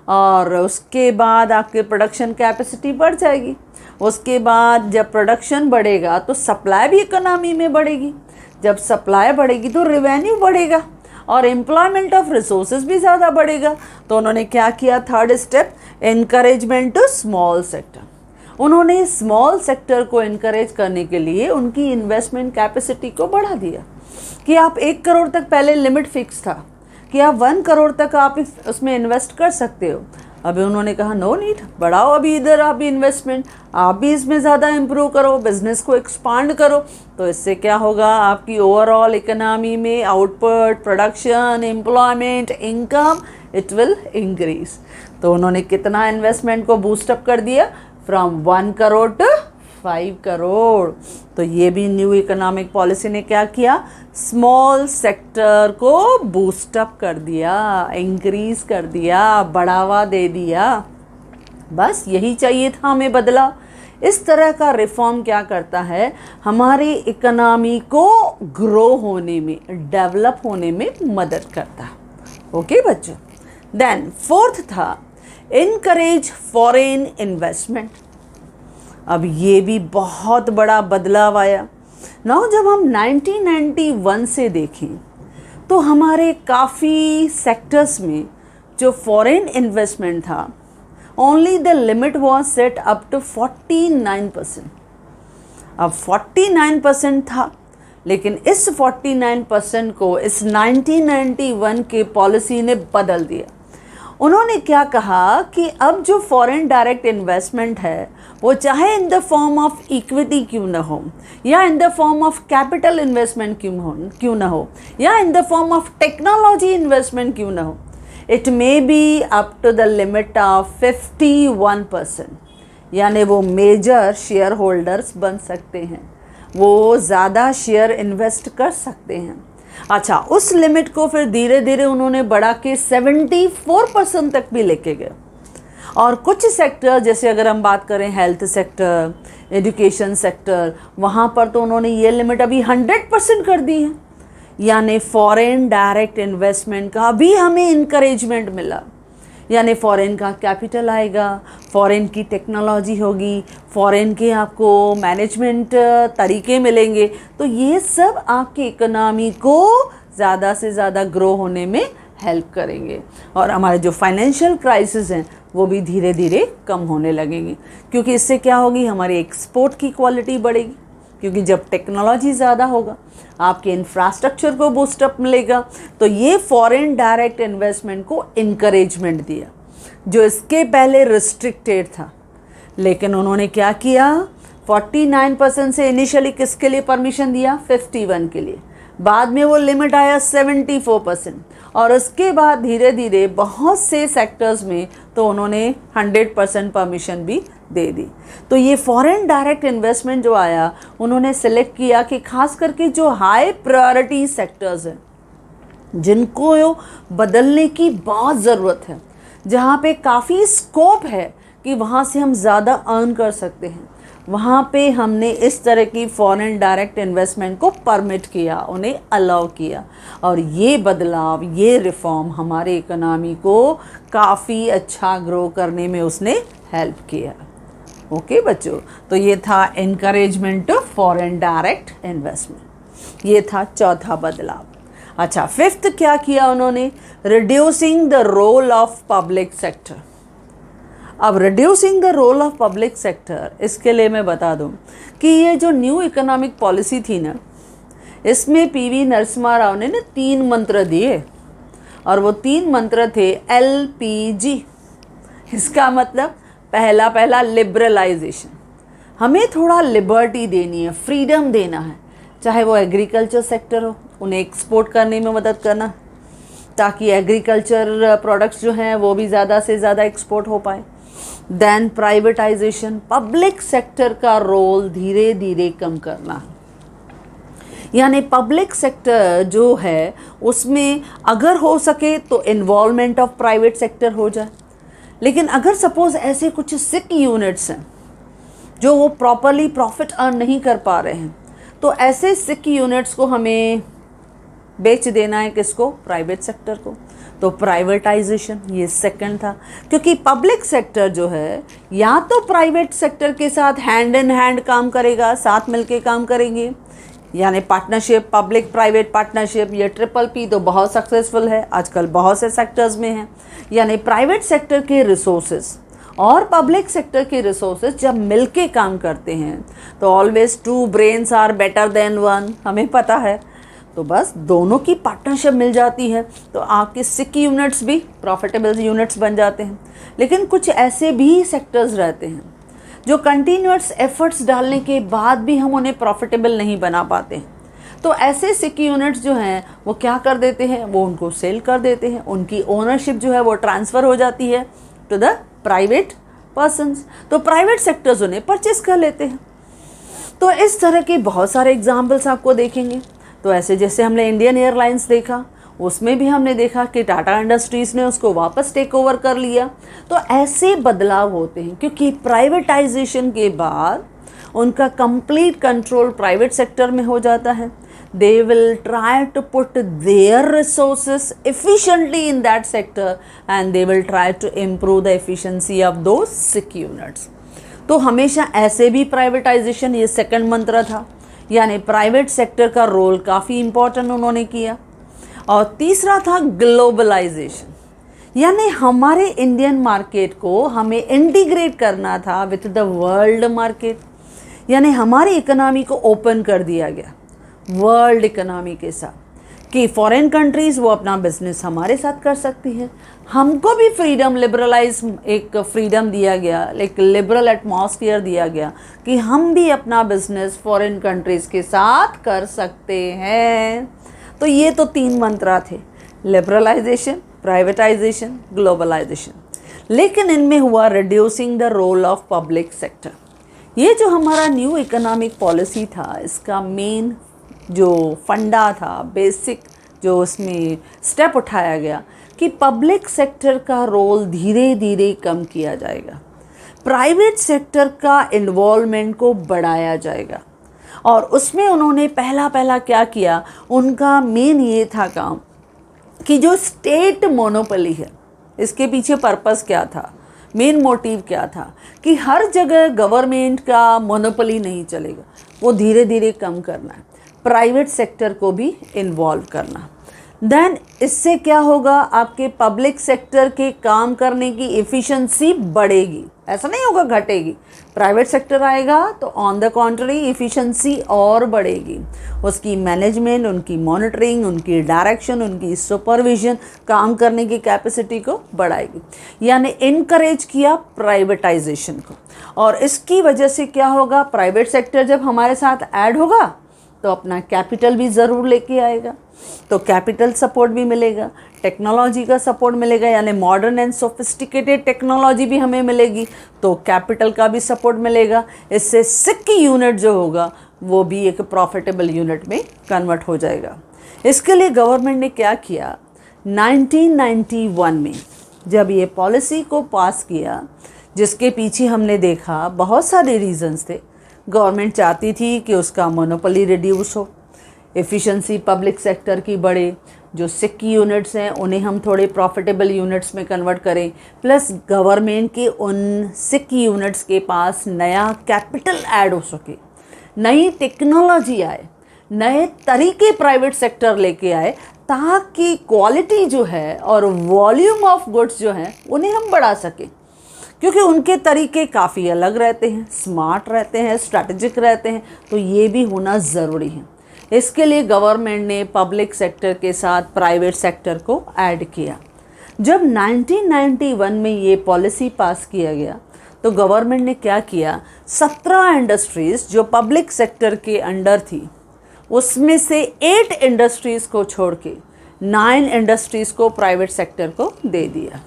और उसके बाद आपके प्रोडक्शन कैपेसिटी बढ़ जाएगी। उसके बाद जब प्रोडक्शन बढ़ेगा तो सप्लाई भी इकोनॉमी में बढ़ेगी, जब सप्लाई बढ़ेगी तो रेवेन्यू बढ़ेगा और एम्प्लॉयमेंट ऑफ रिसोर्सेज भी ज़्यादा बढ़ेगा। तो उन्होंने क्या किया, third step, encouragement to small sector. उन्होंने स्मॉल सेक्टर को इनकरेज करने के लिए उनकी इन्वेस्टमेंट कैपेसिटी को बढ़ा दिया कि आप 1 करोड़ तक, पहले लिमिट फिक्स था कि आप 1 करोड़ तक आप उसमें इन्वेस्ट कर सकते हो। अभी उन्होंने कहा नो नीड, बढ़ाओ अभी इधर आप भी इन्वेस्टमेंट, आप भी इसमें ज़्यादा इम्प्रूव करो, बिजनेस को एक्सपांड करो। तो इससे क्या होगा, आपकी ओवरऑल इकोनॉमी में output, production, employment, income, it will increase. तो उन्होंने कितना इन्वेस्टमेंट को बूस्टअप कर दिया, फ्रॉम 1 करोड़ टू 5 करोड़। तो ये भी न्यू इकोनॉमिक पॉलिसी ने क्या किया, स्मॉल सेक्टर को बूस्टअप कर दिया, इंक्रीज कर दिया, बढ़ावा दे दिया। बस यही चाहिए था हमें बदला। इस तरह का रिफॉर्म क्या करता है, हमारी इकोनॉमी को ग्रो होने में, डेवलप होने में मदद करता है। ओके बच्चों, देन फोर्थ था इनकरेज फॉरेन इन्वेस्टमेंट। अब ये भी बहुत बड़ा बदलाव आया। नाउ जब हम 1991 से देखें तो हमारे काफ़ी सेक्टर्स में जो फॉरेन इन्वेस्टमेंट था, only the limit was set up to 49%। अब 49% था, लेकिन इस 49% को इस 1991 के पॉलिसी ने बदल दिया। उन्होंने क्या कहा कि अब जो फॉरेन डायरेक्ट इन्वेस्टमेंट है, वो चाहे in the form of equity क्यों ना हो, या in the form of capital investment क्यों ना हो, या in the form of technology investment क्यों ना हो, it may be up to the limit of 51%। यानी वो मेजर शेयर होल्डर्स बन सकते हैं, वो ज़्यादा शेयर इन्वेस्ट कर सकते हैं। अच्छा, उस लिमिट को फिर धीरे धीरे उन्होंने बढ़ा के 74% तक भी लेके गए। और कुछ सेक्टर, जैसे अगर हम बात करें हेल्थ सेक्टर, एजुकेशन सेक्टर, वहाँ पर तो उन्होंने ये लिमिट अभी 100% कर दी है। यानी फॉरेन डायरेक्ट इन्वेस्टमेंट का भी हमें इनकरेजमेंट मिला। यानी फॉरेन का कैपिटल आएगा, फॉरेन की टेक्नोलॉजी होगी, फॉरेन के आपको मैनेजमेंट तरीके मिलेंगे, तो ये सब आपकी इकोनॉमी को ज़्यादा से ज़्यादा ग्रो होने में हेल्प करेंगे। और हमारे जो फाइनेंशियल क्राइसिस हैं वो भी धीरे धीरे कम होने लगेंगे, क्योंकि इससे क्या होगी, हमारी एक्सपोर्ट की क्वालिटी बढ़ेगी, क्योंकि जब टेक्नोलॉजी ज़्यादा होगा आपके इंफ्रास्ट्रक्चर को बूस्टअप मिलेगा। तो ये फॉरेन डायरेक्ट इन्वेस्टमेंट को इनकरेजमेंट दिया, जो इसके पहले रिस्ट्रिक्टेड था। लेकिन उन्होंने क्या किया, 49% से इनिशियली किसके लिए परमिशन दिया, 51 के लिए, बाद में वो लिमिट आया 74%, और उसके बाद धीरे धीरे बहुत से सेक्टर्स में तो उन्होंने 100% परमिशन भी दे दी। तो ये फॉरेन डायरेक्ट इन्वेस्टमेंट जो आया, उन्होंने सिलेक्ट किया कि खास करके जो हाई प्रायोरिटी सेक्टर्स हैं, जिनको बदलने की बहुत ज़रूरत है, जहाँ पे काफ़ी स्कोप है कि वहाँ से हम ज़्यादा अर्न कर सकते हैं, वहाँ पे हमने इस तरह की फॉरेन डायरेक्ट इन्वेस्टमेंट को परमिट किया, उन्हें अलाउ किया। और ये बदलाव, ये रिफॉर्म हमारे इकोनॉमी को काफ़ी अच्छा ग्रो करने में उसने हेल्प किया। ओके बच्चों, तो ये था encouragement of foreign direct investment, ये था चौथा बदलाव। अच्छा, फिफ्थ क्या किया उन्होंने, reducing the role of public sector. अब reducing the role of public sector, इसके लिए मैं बता दूं कि ये जो न्यू इकोनॉमिक पॉलिसी थी ना, इसमें पीवी नरसिम्हा राव ने 3 मंत्र दिए, और वो 3 मंत्र थे LPG। इसका मतलब पहला लिबरलाइजेशन, हमें थोड़ा लिबर्टी देनी है, फ्रीडम देना है, चाहे वो एग्रीकल्चर सेक्टर हो, उन्हें एक्सपोर्ट करने में मदद करना, ताकि एग्रीकल्चर प्रोडक्ट्स जो हैं वो भी ज़्यादा से ज़्यादा एक्सपोर्ट हो पाए। देन प्राइवेटाइजेशन, पब्लिक सेक्टर का रोल धीरे धीरे कम करना, यानी पब्लिक सेक्टर जो है उसमें अगर हो सके तो इन्वॉल्वमेंट ऑफ प्राइवेट सेक्टर हो जाए। लेकिन अगर सपोज ऐसे कुछ सिक यूनिट्स हैं जो वो प्रॉपरली प्रॉफिट अर्न नहीं कर पा रहे हैं, तो ऐसे सिक यूनिट्स को हमें बेच देना है, किसको, प्राइवेट सेक्टर को। तो प्राइवेटाइजेशन ये सेकंड था, क्योंकि पब्लिक सेक्टर जो है या तो प्राइवेट सेक्टर के साथ हैंड इन हैंड काम करेगा, साथ मिलके काम करेंगे, यानी पार्टनरशिप, पब्लिक प्राइवेट पार्टनरशिप, ये PPP तो बहुत सक्सेसफुल है आजकल, बहुत से सेक्टर्स में है। यानी प्राइवेट सेक्टर के रिसोर्सेज और पब्लिक सेक्टर के रिसोर्सेज जब मिलके काम करते हैं तो always 2 brains are better than 1, हमें पता है। तो बस दोनों की पार्टनरशिप मिल जाती है तो आपके सिक यूनिट्स भी प्रॉफिटेबल यूनिट्स बन जाते हैं। लेकिन कुछ ऐसे भी सेक्टर्स रहते हैं जो कंटिन्यूअस एफर्ट्स डालने के बाद भी हम उन्हें प्रॉफिटेबल नहीं बना पाते हैं। तो ऐसे सिक यूनिट्स जो हैं वो क्या कर देते हैं, वो उनको सेल कर देते हैं, उनकी ओनरशिप जो है वो ट्रांसफ़र हो जाती है टू द प्राइवेट पर्सन्स। तो प्राइवेट सेक्टर्स उन्हें परचेस कर लेते हैं। तो इस तरह के बहुत सारे एग्जाम्पल्स आपको देखेंगे। तो ऐसे जैसे हमने इंडियन एयरलाइंस देखा, उसमें भी हमने देखा कि टाटा इंडस्ट्रीज़ ने उसको वापस टेक ओवर कर लिया। तो ऐसे बदलाव होते हैं क्योंकि प्राइवेटाइजेशन के बाद उनका कंप्लीट कंट्रोल प्राइवेट सेक्टर में हो जाता है। They will try to put their resources efficiently in that sector and they will try to improve the efficiency of those sick units. तो हमेशा ऐसे भी प्राइवेटाइजेशन, ये सेकंड मंत्र था, यानी प्राइवेट सेक्टर का रोल काफ़ी इम्पोर्टेंट उन्होंने किया। और तीसरा था ग्लोबलाइजेशन, यानी हमारे इंडियन मार्केट को हमें इंटीग्रेट करना था विथ द वर्ल्ड मार्केट, यानी हमारी इकोनॉमी को ओपन कर दिया गया वर्ल्ड इकोनॉमी के साथ कि फॉरेन कंट्रीज़ वो अपना बिजनेस हमारे साथ कर सकती है। हमको भी फ्रीडम, लिबरलाइज एक फ्रीडम दिया गया, एक लिबरल एटमॉस्फेयर दिया गया कि हम भी अपना बिजनेस फॉरेन कंट्रीज़ के साथ कर सकते हैं। तो ये तो 3 मंत्र थे, लिबरलाइजेशन, प्राइवेटाइजेशन, ग्लोबलाइजेशन। लेकिन इनमें हुआ reducing the role of public sector. ये जो हमारा न्यू इकोनॉमिक पॉलिसी था, इसका मेन जो फंडा था, बेसिक जो उसमें स्टेप उठाया गया कि पब्लिक सेक्टर का रोल धीरे धीरे कम किया जाएगा, प्राइवेट सेक्टर का इन्वॉल्वमेंट को बढ़ाया जाएगा। और उसमें उन्होंने पहला पहला क्या किया, उनका मेन ये था काम कि जो स्टेट मोनोपोली है, इसके पीछे पर्पस क्या था, मेन मोटिव क्या था कि हर जगह गवर्नमेंट का मोनोपोली नहीं चलेगा, वो धीरे धीरे कम करना है, प्राइवेट सेक्टर को भी इन्वॉल्व करना। देन इससे क्या होगा, आपके पब्लिक सेक्टर के काम करने की एफिशिएंसी बढ़ेगी, ऐसा नहीं होगा घटेगी। प्राइवेट सेक्टर आएगा तो ऑन द कॉन्ट्री एफिशिएंसी और बढ़ेगी, उसकी मैनेजमेंट, उनकी मॉनिटरिंग, उनकी डायरेक्शन, उनकी सुपरविजन, काम करने की कैपेसिटी को बढ़ाएगी। यानी इनकरेज किया प्राइवेटाइजेशन को, और इसकी वजह से क्या होगा, प्राइवेट सेक्टर जब हमारे साथ ऐड होगा तो अपना कैपिटल भी ज़रूर लेके आएगा, तो कैपिटल सपोर्ट भी मिलेगा, टेक्नोलॉजी का सपोर्ट मिलेगा, यानी मॉडर्न एंड सोफिस्टिकेटेड टेक्नोलॉजी भी हमें मिलेगी, तो कैपिटल का भी सपोर्ट मिलेगा। इससे सिक्की यूनिट जो होगा वो भी एक प्रॉफिटेबल यूनिट में कन्वर्ट हो जाएगा। इसके लिए गवर्नमेंट ने क्या किया, 1991 में जब ये पॉलिसी को पास किया, जिसके पीछे हमने देखा बहुत सारे रीजंस थे। गवर्नमेंट चाहती थी कि उसका मोनोपोली रिड्यूस हो, एफिशिएंसी पब्लिक सेक्टर की बढ़े, जो सिक्की यूनिट्स हैं उन्हें हम थोड़े प्रॉफिटेबल यूनिट्स में कन्वर्ट करें, प्लस गवर्नमेंट के उन सिक्की यूनिट्स के पास नया कैपिटल ऐड हो सके, नई टेक्नोलॉजी आए, नए तरीके प्राइवेट सेक्टर लेके आए, ताकि क्वालिटी जो है और वॉल्यूम ऑफ गुड्स जो हैं उन्हें हम बढ़ा सकें, क्योंकि उनके तरीके काफ़ी अलग रहते हैं, स्मार्ट रहते हैं, स्ट्रैटेजिक रहते हैं, तो ये भी होना ज़रूरी है। इसके लिए गवर्नमेंट ने पब्लिक सेक्टर के साथ प्राइवेट सेक्टर को ऐड किया। जब 1991 में ये पॉलिसी पास किया गया तो गवर्नमेंट ने क्या किया, 17 इंडस्ट्रीज़ जो पब्लिक सेक्टर के अंडर थी, उसमें से 8 इंडस्ट्रीज़ को छोड़ के 9 इंडस्ट्रीज़ को प्राइवेट सेक्टर को दे दिया।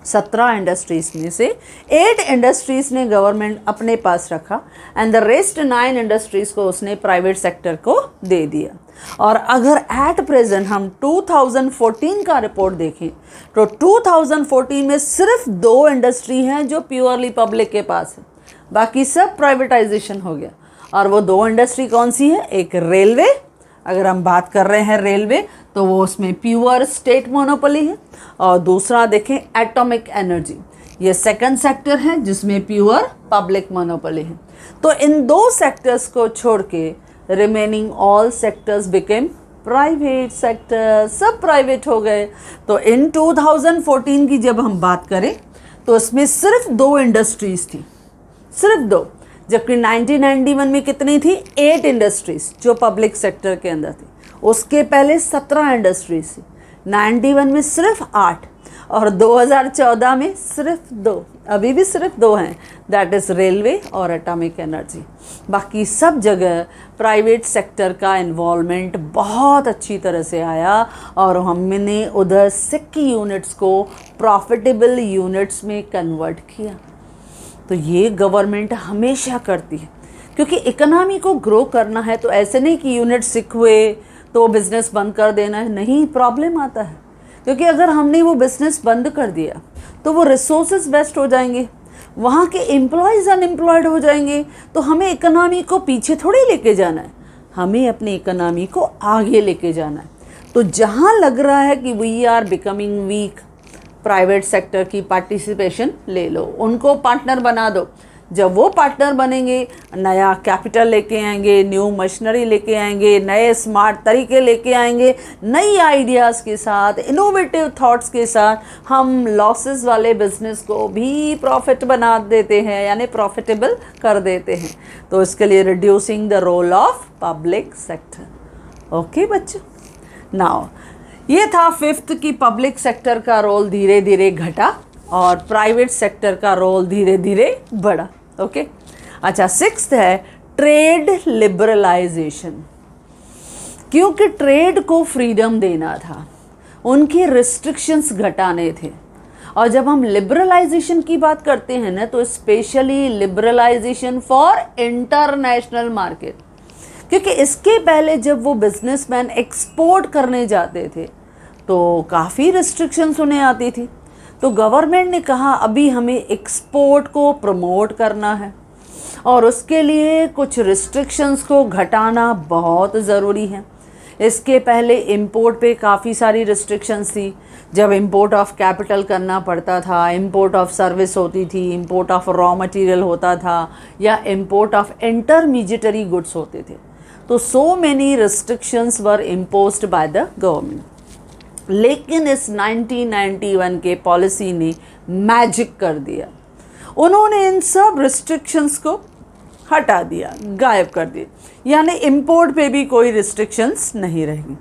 17 इंडस्ट्रीज़ में से 8 इंडस्ट्रीज़ ने गवर्नमेंट अपने पास रखा एंड द रेस्ट 9 इंडस्ट्रीज़ को उसने प्राइवेट सेक्टर को दे दिया। और अगर एट प्रेजेंट हम 2014 का रिपोर्ट देखें तो 2014 में सिर्फ 2 इंडस्ट्री हैं जो प्योरली पब्लिक के पास है, बाकी सब प्राइवेटाइजेशन हो गया। और वो 2 इंडस्ट्री कौन सी है, एक रेलवे, अगर हम बात कर रहे हैं रेलवे तो वो उसमें प्योर स्टेट मोनोपोली है, और दूसरा देखें एटॉमिक एनर्जी, ये सेकंड सेक्टर है जिसमें प्योर पब्लिक मोनोपोली है। तो इन 2 सेक्टर्स को छोड़ के remaining all sectors became private sector, सब प्राइवेट हो गए। तो इन 2014 की जब हम बात करें तो उसमें सिर्फ 2 इंडस्ट्रीज़ थी, सिर्फ 2, जबकि 1991 में कितनी थी, 8 इंडस्ट्रीज़ जो पब्लिक सेक्टर के अंदर थी। उसके पहले 17 इंडस्ट्रीज थी, 91 में सिर्फ 8, और 2014 में सिर्फ 2, अभी भी सिर्फ 2 हैं, दैट इज़ रेलवे और एटॉमिक एनर्जी। बाकी सब जगह प्राइवेट सेक्टर का इन्वॉल्वमेंट बहुत अच्छी तरह से आया, और हमने उधर सिक्की यूनिट्स को प्रॉफिटेबल यूनिट्स में कन्वर्ट किया। तो ये गवर्नमेंट हमेशा करती है, क्योंकि इकोनॉमी को ग्रो करना है। तो ऐसे नहीं कि यूनिट सिक हुए तो बिज़नेस बंद कर देना है, नहीं, प्रॉब्लम आता है, क्योंकि अगर हमने वो बिज़नेस बंद कर दिया तो वो रिसोर्सेज वेस्ट हो जाएंगे, वहाँ के एम्प्लॉयज़ अनएम्प्लॉयड हो जाएंगे। तो हमें इकोनॉमी को पीछे थोड़ी लेके जाना है, हमें अपनी इकोनॉमी को आगे लेके जाना है। तो जहाँ लग रहा है कि we are becoming weak, private sector की पार्टिसिपेशन ले लो, उनको पार्टनर बना दो। जब वो पार्टनर बनेंगे, नया कैपिटल लेके आएंगे, न्यू मशीनरी लेके आएंगे, नए स्मार्ट तरीके लेके आएंगे, नई आइडियाज़ के साथ, इनोवेटिव थॉट्स के साथ हम लॉसेस वाले बिजनेस को भी प्रॉफिट बना देते हैं, यानी प्रॉफिटेबल कर देते हैं। तो इसके लिए reducing the role of public sector. Okay बच्चों, नाउ ये था 5th की पब्लिक सेक्टर का रोल धीरे धीरे घटा और प्राइवेट सेक्टर का रोल धीरे धीरे बढ़ा। ओके, अच्छा 6th है ट्रेड लिबरलाइजेशन। क्योंकि ट्रेड को फ्रीडम देना था, उनके रिस्ट्रिक्शंस घटाने थे। और जब हम लिबरलाइजेशन की बात करते हैं ना, तो specially liberalisation for international market, क्योंकि इसके पहले जब वो बिजनेसमैन एक्सपोर्ट करने जाते थे तो काफ़ी रिस्ट्रिक्शंस उन्हें आती थी। तो गवर्नमेंट ने कहा अभी हमें एक्सपोर्ट को प्रमोट करना है, और उसके लिए कुछ रिस्ट्रिक्शंस को घटाना बहुत ज़रूरी है। इसके पहले इंपोर्ट पे काफ़ी सारी रिस्ट्रिक्शंस थी। जब इंपोर्ट ऑफ कैपिटल करना पड़ता था, इंपोर्ट ऑफ सर्विस होती थी, इंपोर्ट ऑफ रॉ मटेरियल होता था, या इंपोर्ट ऑफ इंटरमीडिएटरी गुड्स होते थे, तो so many restrictions were imposed by the government. लेकिन इस 1991 के पॉलिसी ने मैजिक कर दिया। उन्होंने इन सब रिस्ट्रिक्शंस को हटा दिया, गायब कर दिए, यानी इंपोर्ट पे भी कोई रिस्ट्रिक्शंस नहीं रहेगी।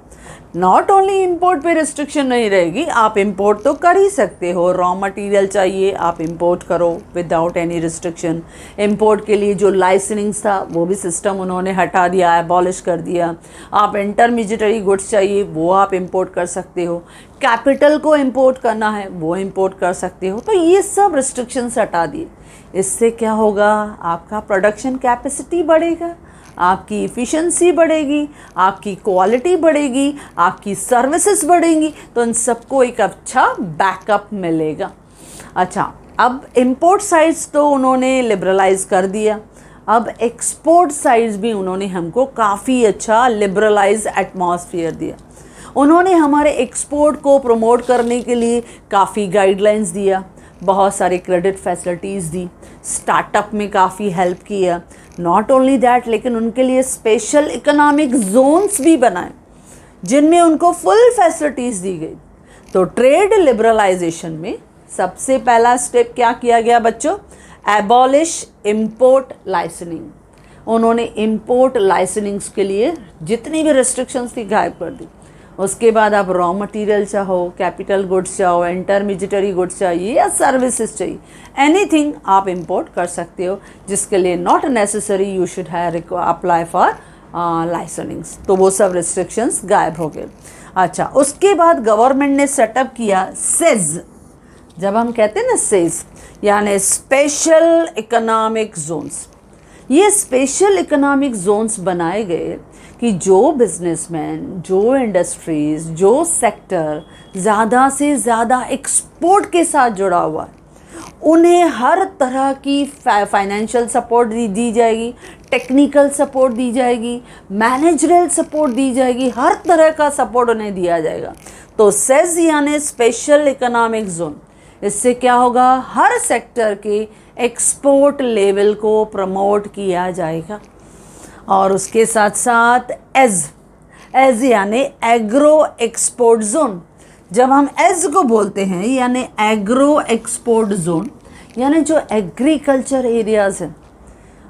नॉट ओनली इंपोर्ट पे रिस्ट्रिक्शन नहीं रहेगी, आप इंपोर्ट तो कर ही सकते हो, रॉ मटेरियल चाहिए आप इंपोर्ट करो विदाउट एनी रिस्ट्रिक्शन। इंपोर्ट के लिए जो लाइसेंसिंग था वो भी सिस्टम उन्होंने हटा दिया, एबॉलिश कर दिया। आप इंटरमीडिएटरी गुड्स चाहिए वो आप इंपोर्ट कर सकते हो, कैपिटल को इंपोर्ट करना है वो इंपोर्ट कर सकते हो। तो ये सब रिस्ट्रिक्शंस हटा दिए। इससे क्या होगा, आपका प्रोडक्शन कैपेसिटी बढ़ेगा, आपकी इफ़िशेंसी बढ़ेगी, आपकी क्वालिटी बढ़ेगी, आपकी सर्विसेज बढ़ेंगी, तो इन सबको एक अच्छा बैकअप मिलेगा। अच्छा, अब इंपोर्ट साइड्स तो उन्होंने लिबरलाइज कर दिया, अब एक्सपोर्ट साइड्स भी उन्होंने हमको काफ़ी अच्छा लिबरलाइज एटमॉस्फेयर दिया। उन्होंने हमारे एक्सपोर्ट को प्रमोट करने के लिए काफ़ी गाइडलाइंस दिया, बहुत सारे क्रेडिट फैसिलिटीज़ दी, स्टार्टअप में काफ़ी हेल्प किया। नॉट ओनली दैट, लेकिन उनके लिए स्पेशल इकोनॉमिक जोन्स भी बनाए जिनमें उनको फुल फैसिलिटीज़ दी गई। तो ट्रेड लिबरलाइजेशन में सबसे पहला स्टेप क्या किया गया बच्चों, एबॉलिश इंपोर्ट लाइसेंसिंग। उन्होंने इंपोर्ट लाइसेंसिंग के लिए जितनी भी रिस्ट्रिक्शंस थी गायब कर दी। उसके बाद आप रॉ मटेरियल चाहो, कैपिटल गुड्स चाहो, इंटरमीडिएटरी गुड्स चाहिए या सर्विसेज चाहिए, एनीथिंग आप इंपोर्ट कर सकते हो, जिसके लिए not necessary you should have apply for licensing. तो वो सब रिस्ट्रिक्शंस गायब हो गए। अच्छा, उसके बाद गवर्नमेंट ने सेटअप किया सेज। जब हम कहते हैं ना सेज, यानी स्पेशल इकोनॉमिक जोन्स। ये स्पेशल इकोनॉमिक जोन्स बनाए गए कि जो बिजनेसमैन, जो इंडस्ट्रीज़, जो सेक्टर ज़्यादा से ज़्यादा एक्सपोर्ट के साथ जुड़ा हुआ है, उन्हें हर तरह की फाइनेंशियल सपोर्ट दी जाएगी, टेक्निकल सपोर्ट दी जाएगी, मैनेजरल सपोर्ट दी जाएगी, हर तरह का सपोर्ट उन्हें दिया जाएगा। तो सेज यानी स्पेशल इकोनॉमिक जोन। इससे क्या होगा, हर सेक्टर के एक्सपोर्ट लेवल को प्रमोट किया जाएगा। और उसके साथ साथ एज यानी एग्रो एक्सपोर्ट जोन। जब हम एज को बोलते हैं यानी एग्रो एक्सपोर्ट जोन, यानी जो एग्रीकल्चर एरियाज़ हैं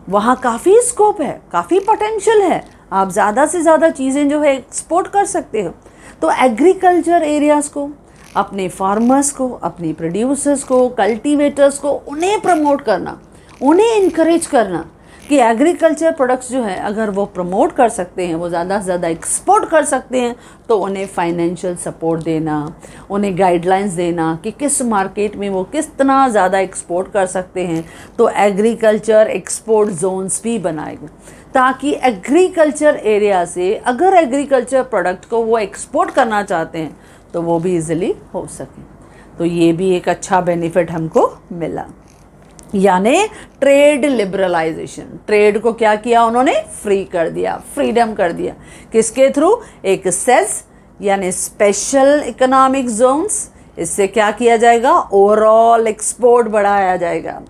वहाँ काफ़ी स्कोप है, काफ़ी पोटेंशियल है, आप ज़्यादा से ज़्यादा चीज़ें जो है एक्सपोर्ट कर सकते हो। तो एग्रीकल्चर एरियाज़ को, अपने फार्मर्स को, अपने प्रोड्यूसर्स को, कल्टीवेटर्स को, उन्हें प्रमोट करना, उन्हें इनकरेज करना कि एग्रीकल्चर प्रोडक्ट्स जो है अगर वो प्रमोट कर सकते हैं, वो ज़्यादा से ज़्यादा एक्सपोर्ट कर सकते हैं, तो उन्हें फाइनेंशियल सपोर्ट देना, उन्हें गाइडलाइंस देना कि किस मार्केट में वो कितना ज़्यादा एक्सपोर्ट कर सकते हैं। तो एग्रीकल्चर एक्सपोर्ट जोन्स भी बनाए गए ताकि एग्रीकल्चर एरिया से अगर एग्रीकल्चर प्रोडक्ट को वो एक्सपोर्ट करना चाहते हैं तो वो भी इजीली हो सके। तो ये भी एक अच्छा बेनिफिट हमको मिला, यानी ट्रेड लिबरलाइजेशन। ट्रेड को क्या किया उन्होंने, फ्री कर दिया, फ्रीडम कर दिया। किसके थ्रू, एक सेज यानी स्पेशल इकोनॉमिक जोन्स। इससे क्या किया जाएगा, ओवरऑल एक्सपोर्ट बढ़ाया जाएगा।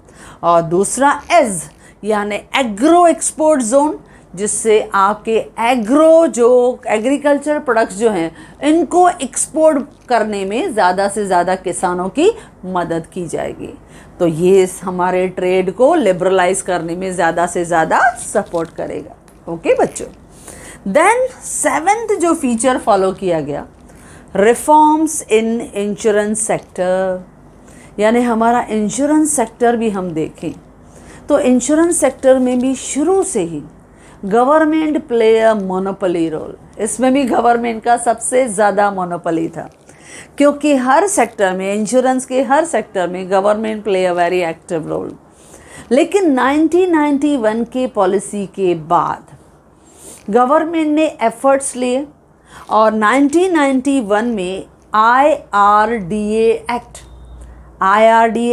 और दूसरा एज यानी एग्रो एक्सपोर्ट जोन, जिससे आपके एग्रो जो एग्रीकल्चर प्रोडक्ट्स जो हैं इनको एक्सपोर्ट करने में ज़्यादा से ज़्यादा किसानों की मदद की जाएगी। तो ये हमारे ट्रेड को लिबरलाइज करने में ज़्यादा से ज़्यादा सपोर्ट करेगा। ओके बच्चों, देन 7th जो फीचर फॉलो किया गया, रिफॉर्म्स इन इंश्योरेंस सेक्टर। यानी हमारा इंश्योरेंस सेक्टर भी हम देखें तो इंश्योरेंस सेक्टर में भी शुरू से ही government play a monopoly role. इसमें भी गवर्नमेंट का सबसे ज़्यादा मोनोपोली था, क्योंकि हर सेक्टर में, इंश्योरेंस के हर सेक्टर में government play a very active role. लेकिन 1991 के पॉलिसी के बाद गवर्नमेंट ने एफर्ट्स लिए और 1991 में IRDA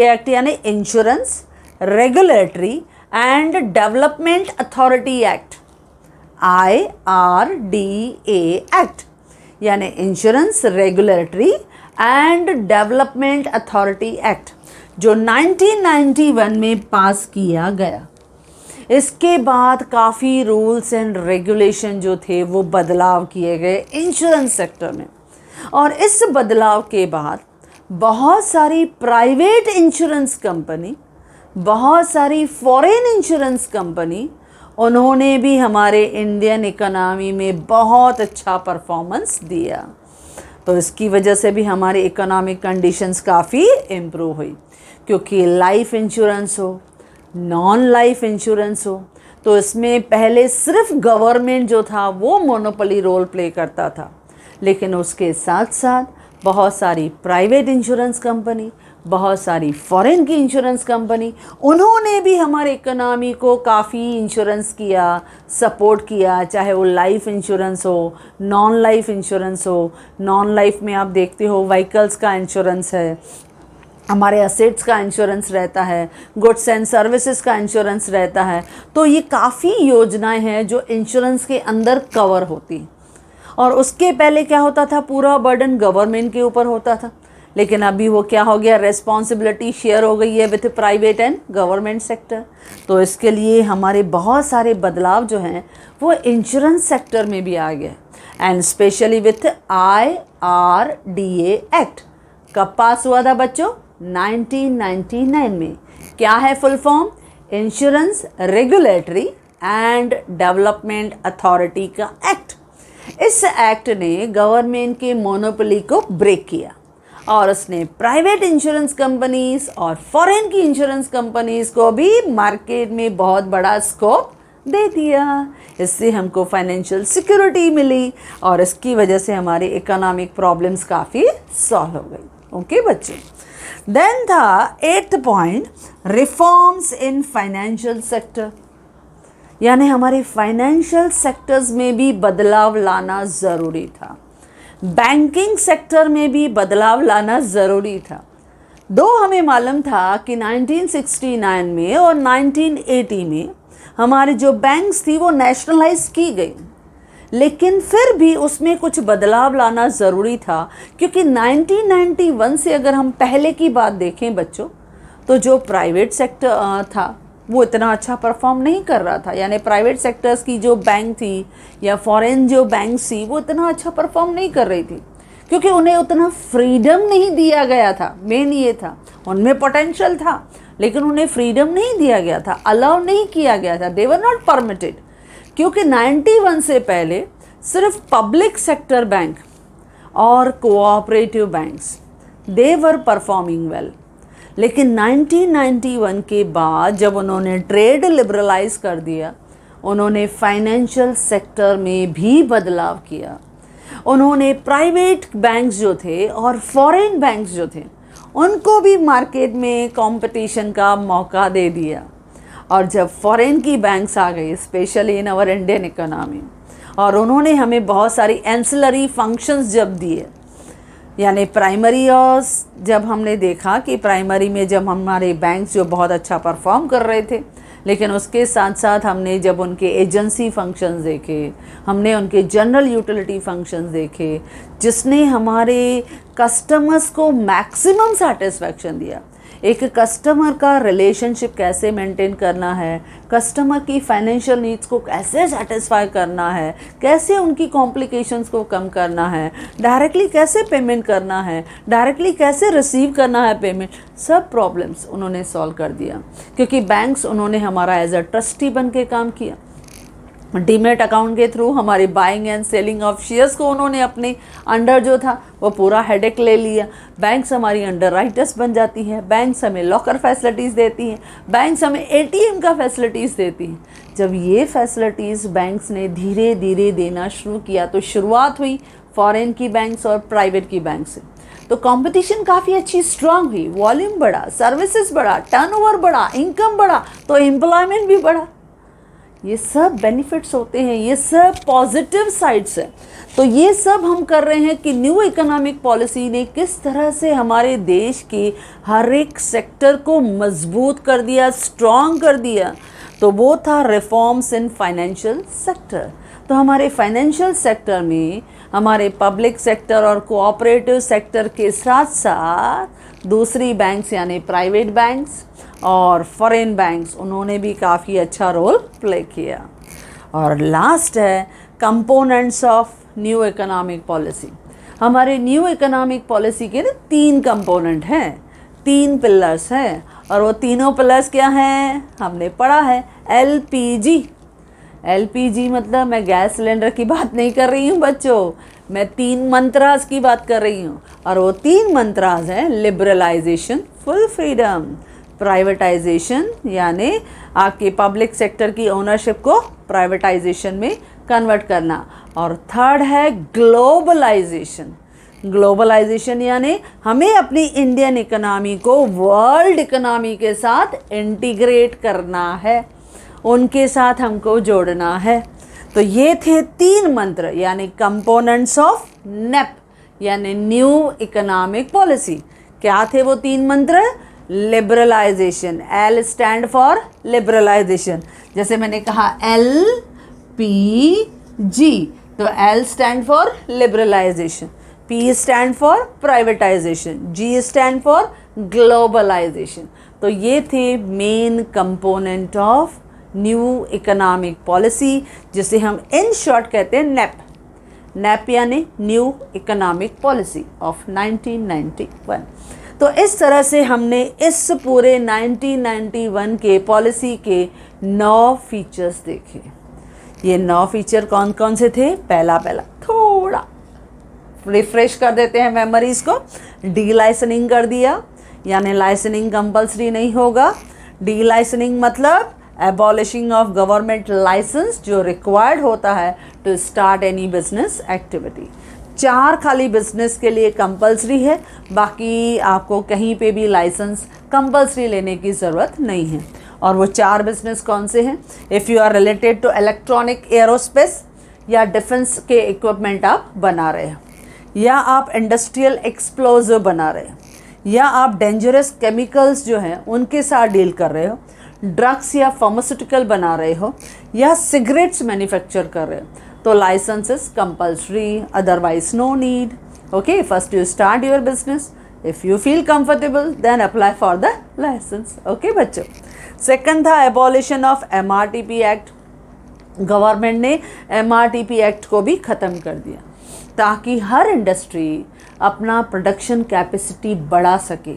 एक्ट यानी insurance regulatory and development authority act, IRDA act, यानी insurance regulatory and development authority act, जो 1991 में पास किया गया। इसके बाद काफ़ी रूल्स एंड रेगुलेशन जो थे वो बदलाव किए गए इंश्योरेंस सेक्टर में, और इस बदलाव के बाद बहुत सारी प्राइवेट इंश्योरेंस कंपनी, बहुत सारी फॉरेन इंश्योरेंस कंपनी, उन्होंने भी हमारे इंडियन इकोनॉमी में बहुत अच्छा परफॉर्मेंस दिया। तो इसकी वजह से भी हमारी इकोनॉमिक कंडीशंस काफ़ी इम्प्रूव हुई, क्योंकि लाइफ इंश्योरेंस हो, नॉन लाइफ इंश्योरेंस हो, तो इसमें पहले सिर्फ गवर्नमेंट जो था वो मोनोपोली रोल प्ले करता था, लेकिन उसके साथ साथ बहुत सारी प्राइवेट इंश्योरेंस कंपनी, बहुत सारी फॉरेन की इंश्योरेंस कंपनी, उन्होंने भी हमारे इकोनॉमी को काफ़ी इंश्योरेंस किया, सपोर्ट किया, चाहे वो लाइफ इंश्योरेंस हो, नॉन लाइफ इंश्योरेंस हो। नॉन लाइफ में आप देखते हो व्हीकल्स का इंश्योरेंस है, हमारे असेट्स का इंश्योरेंस रहता है, गुड्स एंड सर्विसेज का इंश्योरेंस रहता है। तो ये काफ़ी योजनाएं हैं जो इंश्योरेंस के अंदर कवर होती। और उसके पहले क्या होता था, पूरा बर्डन गवर्नमेंट के ऊपर होता था, लेकिन अभी वो क्या हो गया, रेस्पॉन्सिबिलिटी शेयर हो गई है with private and government sector. तो इसके लिए हमारे बहुत सारे बदलाव जो हैं वो इंश्योरेंस सेक्टर में भी आ गए, and specially with IRDA act. कब पास हुआ था बच्चों? 1999 में। क्या है full form? Insurance regulatory and development authority का एक्ट। इस एक्ट ने गवर्नमेंट के मोनोपोली को ब्रेक किया और उसने प्राइवेट इंश्योरेंस कंपनीज और फॉरेन की इंश्योरेंस कंपनीज को भी मार्केट में बहुत बड़ा स्कोप दे दिया। इससे हमको फाइनेंशियल सिक्योरिटी मिली और इसकी वजह से हमारी इकोनॉमिक प्रॉब्लम्स काफ़ी सॉल्व हो गई। ओके बच्चों, देन था 8th point, reforms in financial sector, यानी हमारे फाइनेंशियल सेक्टर्स में भी बदलाव लाना ज़रूरी था। बैंकिंग सेक्टर में भी बदलाव लाना ज़रूरी था। दो हमें मालूम था कि 1969 में और 1980 में हमारी जो बैंक्स थी वो नेशनलाइज की गई, लेकिन फिर भी उसमें कुछ बदलाव लाना ज़रूरी था, क्योंकि 1991 से अगर हम पहले की बात देखें बच्चों, तो जो प्राइवेट सेक्टर था वो इतना अच्छा परफॉर्म नहीं कर रहा था, यानी प्राइवेट सेक्टर्स की जो बैंक थी या फॉरेन जो बैंक थी वो इतना अच्छा परफॉर्म नहीं कर रही थी, क्योंकि उन्हें उतना फ्रीडम नहीं दिया गया था। मेन ये था, उनमें पोटेंशियल था लेकिन उन्हें फ्रीडम नहीं दिया गया था, अलाउ नहीं किया गया था, दे वर नॉट परमिटेड। क्योंकि 91 से पहले सिर्फ पब्लिक सेक्टर बैंक और कोऑपरेटिव बैंक्स दे वर परफॉर्मिंग वेल, लेकिन 1991 के बाद जब उन्होंने ट्रेड लिबरलाइज कर दिया, उन्होंने फाइनेंशियल सेक्टर में भी बदलाव किया। उन्होंने प्राइवेट बैंक्स जो थे और फॉरेन बैंक्स जो थे उनको भी मार्केट में कंपटीशन का मौका दे दिया। और जब फॉरेन की बैंक्स आ गई, specially in our Indian economy, और उन्होंने हमें बहुत सारी एंसिलरी फंक्शंस जब दिए, यानी प्राइमरी, और जब हमने देखा कि प्राइमरी में जब हमारे बैंक्स जो बहुत अच्छा परफॉर्म कर रहे थे, लेकिन उसके साथ साथ हमने जब उनके एजेंसी फंक्शंस देखे, हमने उनके जनरल यूटिलिटी फंक्शंस देखे, जिसने हमारे कस्टमर्स को मैक्सिमम सेटिस्फैक्शन दिया। एक कस्टमर का रिलेशनशिप कैसे मेंटेन करना है, कस्टमर की फाइनेंशियल नीड्स को कैसे सेटिस्फाई करना है, कैसे उनकी कॉम्प्लिकेशंस को कम करना है, डायरेक्टली कैसे पेमेंट करना है, डायरेक्टली कैसे रिसीव करना है पेमेंट, सब प्रॉब्लम्स उन्होंने सॉल्व कर दिया। क्योंकि बैंक्स, उन्होंने हमारा एज अ ट्रस्टी बन के काम किया। डीमेट अकाउंट के थ्रू हमारी buying and selling of shares को उन्होंने अपने अंडर जो था वो पूरा हेडेक ले लिया। बैंक्स हमारी अंडर राइटर्स बन जाती हैं, बैंक्स हमें लॉकर फैसिलिटीज़ देती हैं, बैंक्स हमें एटीएम का फैसिलिटीज़ देती हैं। जब ये फैसिलिटीज़ बैंक्स ने धीरे धीरे देना शुरू किया तो शुरुआत हुई फॉरेन की बैंक्स और प्राइवेट की बैंक से। तो कंपटीशन काफ़ी अच्छी स्ट्रांग हुई, वॉल्यूम बढ़ा, सर्विसेज बढ़ा, टर्नओवर बढ़ा, इनकम बढ़ा, तो एम्प्लॉयमेंट भी बढ़ा। ये सब बेनिफिट्स होते हैं, ये सब पॉजिटिव साइड्स हैं। तो ये सब हम कर रहे हैं कि न्यू इकोनॉमिक पॉलिसी ने किस तरह से हमारे देश के हर एक सेक्टर को मजबूत कर दिया, स्ट्रॉन्ग कर दिया। तो वो था रिफॉर्म्स इन फाइनेंशियल सेक्टर। तो हमारे फाइनेंशियल सेक्टर में हमारे पब्लिक सेक्टर और कोऑपरेटिव सेक्टर के साथ साथ दूसरी बैंक्स यानी प्राइवेट बैंक्स और फॉरेन बैंक्स, उन्होंने भी काफ़ी अच्छा रोल प्ले किया। और लास्ट है components of new economic policy. हमारे न्यू इकोनॉमिक पॉलिसी के ना 3 कंपोनेंट हैं, 3 पिलर्स हैं, और वो तीनों पिलर्स क्या हैं हमने पढ़ा है। एलपीजी। एलपीजी मतलब मैं गैस सिलेंडर की बात नहीं कर रही हूँ बच्चों, मैं 3 मंत्रास की बात कर रही हूँ, और वो 3 मंत्रास हैं लिबरलाइजेशन, फुल फ्रीडम, प्राइवेटाइजेशन यानी आपके पब्लिक सेक्टर की ओनरशिप को प्राइवेटाइजेशन में कन्वर्ट करना, और थर्ड है ग्लोबलाइजेशन। ग्लोबलाइजेशन यानी हमें अपनी इंडियन इकोनॉमी को वर्ल्ड इकोनॉमी के साथ इंटीग्रेट करना है, उनके साथ हमको जोड़ना है। तो ये थे 3 मंत्र यानी कंपोनेंट्स ऑफ नेप यानी न्यू इकोनॉमिक पॉलिसी। क्या थे वो 3 मंत्र? Liberalisation, L stand for liberalisation, जैसे मैंने कहा LPG, तो L stand for liberalisation, P stand for privatisation, G stand for globalisation. तो ये थे main component of new economic policy, जिसे हम इन शॉर्ट कहते हैं नेप। नेप यानी न्यू इकोनॉमिक पॉलिसी ऑफ 1991। तो इस तरह से हमने इस पूरे 1991 के पॉलिसी के 9 फीचर्स देखे। ये 9 फीचर कौन कौन से थे? पहला थोड़ा रिफ्रेश कर देते हैं मेमोरीज को। डी लाइसेंसिंग कर दिया, यानी लाइसेंसिंग कंपल्सरी नहीं होगा। डी लाइसेंसिंग मतलब एबॉलिशिंग ऑफ गवर्नमेंट लाइसेंस जो रिक्वायर्ड होता है to start any business activity. 4 खाली बिजनेस के लिए कंपल्सरी है, बाकी आपको कहीं पे भी लाइसेंस कंपल्सरी लेने की ज़रूरत नहीं है। और वो 4 बिजनेस कौन से हैं? If you are related to electronic aerospace या डिफेंस के इक्विपमेंट आप बना रहे हो, या आप इंडस्ट्रियल एक्सप्लोजिव बना रहे हो, या आप डेंजरस केमिकल्स जो हैं उनके साथ डील कर रहे हो, ड्रग्स या फार्मास्यूटिकल बना रहे हो, या सिगरेट्स मैन्युफैक्चर कर रहे हो, तो licence is compulsory, otherwise no need. Okay, first you start your business, if you feel comfortable then apply for the licence. Okay बच्चों। सेकंड था abolition of MRTP act. Government ने MRTP एक्ट को भी ख़त्म कर दिया ताकि हर इंडस्ट्री अपना प्रोडक्शन कैपेसिटी बढ़ा सके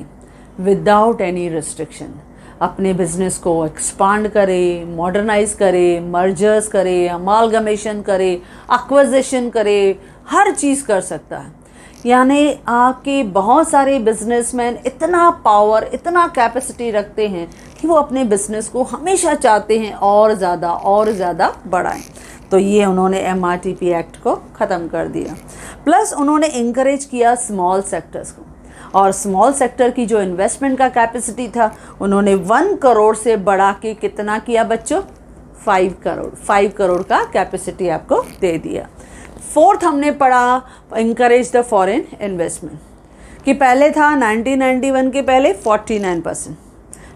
विदाउट एनी रिस्ट्रिक्शन, अपने बिजनेस को एक्सपांड करे, मॉडर्नाइज करे, मर्जर्स करे, अमालगमेशन करे, एक्विजिशन करे, हर चीज़ कर सकता है। यानी आपके बहुत सारे बिजनेसमैन इतना पावर, इतना कैपेसिटी रखते हैं कि वो अपने बिजनेस को हमेशा चाहते हैं और ज़्यादा बढ़ाएं। तो ये उन्होंने MRTP एक्ट को ख़त्म कर दिया। प्लस उन्होंने इंकरेज किया स्मॉल सेक्टर्स को, और स्मॉल सेक्टर की जो इन्वेस्टमेंट का कैपेसिटी था उन्होंने 1 करोड़ से बढ़ा के कितना किया बच्चों? 5 करोड़ का कैपेसिटी आपको दे दिया। फोर्थ हमने पढ़ा इंकरेज द फॉरेन इन्वेस्टमेंट, कि पहले था 1991 के पहले 49%,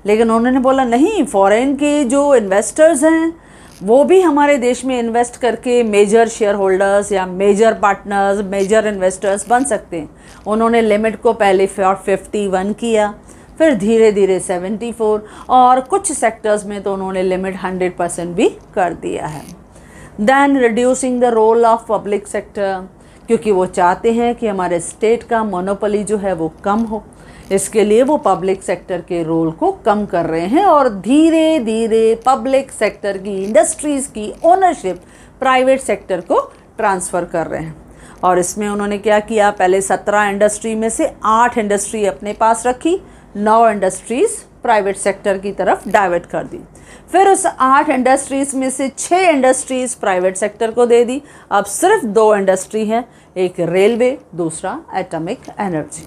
लेकिन उन्होंने बोला नहीं, फॉरेन के जो इन्वेस्टर्स हैं वो भी हमारे देश में इन्वेस्ट करके मेजर शेयर होल्डर्स या मेजर पार्टनर्स, मेजर इन्वेस्टर्स बन सकते हैं। उन्होंने लिमिट को पहले 51 किया, फिर धीरे धीरे 74, और कुछ सेक्टर्स में तो उन्होंने लिमिट 100% भी कर दिया है। Then reducing the role of public sector, क्योंकि वो चाहते हैं कि हमारे स्टेट का मोनोपोली जो है वो कम हो, इसके लिए वो पब्लिक सेक्टर के रोल को कम कर रहे हैं और धीरे धीरे पब्लिक सेक्टर की इंडस्ट्रीज़ की ओनरशिप प्राइवेट सेक्टर को ट्रांसफ़र कर रहे हैं। और इसमें उन्होंने क्या किया? पहले 17 इंडस्ट्री में से 8 इंडस्ट्री अपने पास रखी, 9 इंडस्ट्रीज़ प्राइवेट सेक्टर की तरफ डाइवर्ट कर दी। फिर उस 8 इंडस्ट्रीज़ में से 6 इंडस्ट्रीज़ प्राइवेट सेक्टर को दे दी। अब सिर्फ 2 इंडस्ट्री हैं, एक रेलवे, दूसरा एटॉमिक एनर्जी।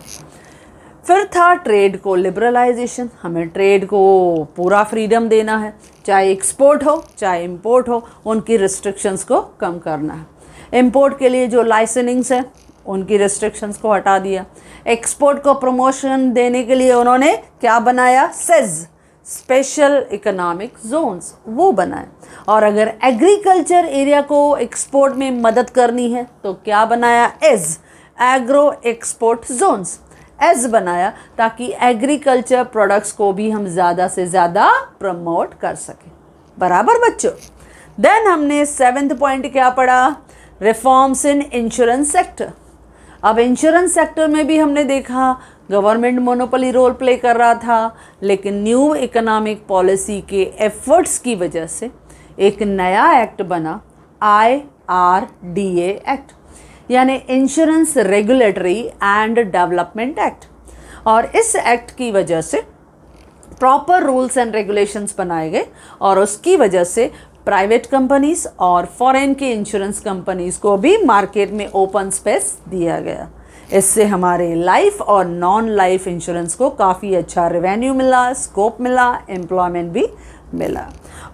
फिर था ट्रेड को लिबरलाइजेशन, हमें ट्रेड को पूरा फ्रीडम देना है, चाहे एक्सपोर्ट हो चाहे इंपोर्ट हो, उनकी रिस्ट्रिक्शंस को कम करना है। इंपोर्ट के लिए जो लाइसेंसिंग्स है उनकी रिस्ट्रिक्शंस को हटा दिया। एक्सपोर्ट को प्रमोशन देने के लिए उन्होंने क्या बनाया? सेज, स्पेशल इकोनॉमिक जोन्स वो बनाए। और अगर एग्रीकल्चर एरिया को एक्सपोर्ट में मदद करनी है तो क्या बनाया, AEZ agro export zones, AEZ बनाया ताकि एग्रीकल्चर प्रोडक्ट्स को भी हम ज़्यादा से ज़्यादा प्रमोट कर सकें। बराबर बच्चों। देन हमने 7th पॉइंट क्या पढ़ा, रिफॉर्म्स इन इंश्योरेंस सेक्टर। अब इंश्योरेंस सेक्टर में भी हमने देखा गवर्नमेंट मोनोपोली रोल प्ले कर रहा था, लेकिन न्यू इकोनॉमिक पॉलिसी के एफर्ट्स की वजह से एक नया एक्ट बना, IRDA एक्ट, यानी insurance regulatory and development act. और इस एक्ट की वजह से प्रॉपर रूल्स एंड रेगुलेशंस बनाए गए और उसकी वजह से प्राइवेट कंपनीज और फॉरेन के इंश्योरेंस कंपनीज को भी मार्केट में ओपन स्पेस दिया गया। इससे हमारे लाइफ और नॉन लाइफ इंश्योरेंस को काफ़ी अच्छा रेवेन्यू मिला, स्कोप मिला, एम्प्लॉयमेंट भी मिला।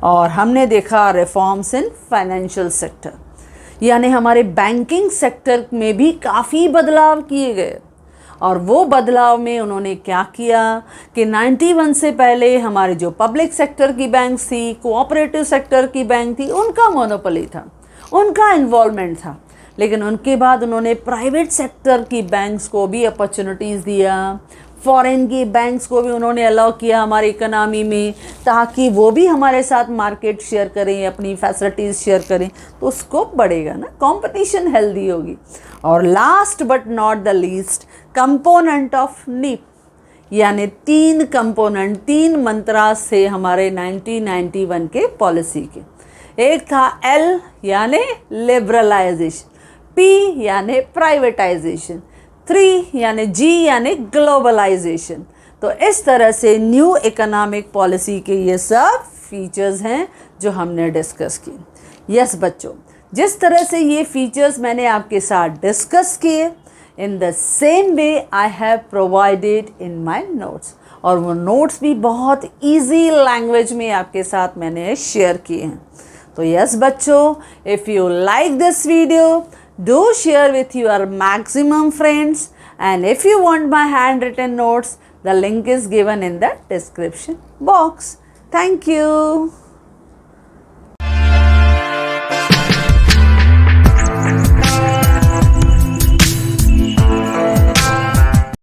और हमने देखा रिफॉर्म्स इन फाइनेंशियल सेक्टर, यानी हमारे बैंकिंग सेक्टर में भी काफ़ी बदलाव किए गए। और वो बदलाव में उन्होंने क्या किया कि 91 से पहले हमारे जो पब्लिक सेक्टर की बैंक थी, कोऑपरेटिव सेक्टर की बैंक थी, उनका मोनोपोली था, उनका इन्वॉल्वमेंट था। लेकिन उनके बाद उन्होंने प्राइवेट सेक्टर की बैंक्स को भी अपॉर्चुनिटीज़ दिया, फॉरेन की बैंक्स को भी उन्होंने अलाउ किया हमारी इकोनॉमी में, ताकि वो भी हमारे साथ मार्केट शेयर करें, अपनी फैसिलिटीज़ शेयर करें, तो स्कोप बढ़ेगा ना, कंपटीशन हेल्दी होगी। और last but not the least, component of नीप, यानी 3 कंपोनेंट, 3 मंत्रास थे हमारे 1991 के पॉलिसी के। एक था L यानी लिबरलाइजेशन, P यानी प्राइवेटाइजेशन, 3 यानी G यानी ग्लोबलाइजेशन। तो इस तरह से न्यू इकोनॉमिक पॉलिसी के ये सब फीचर्स हैं जो हमने डिस्कस किए। यस बच्चों, जिस तरह से ये फीचर्स मैंने आपके साथ डिस्कस किए, in the same way I have provided in my notes, और वो नोट्स भी बहुत ईजी लैंग्वेज में आपके साथ मैंने शेयर किए हैं। तो यस बच्चों, if you like this video, do share with your maximum friends, and if you want my handwritten notes, the link is given in the description box. Thank you.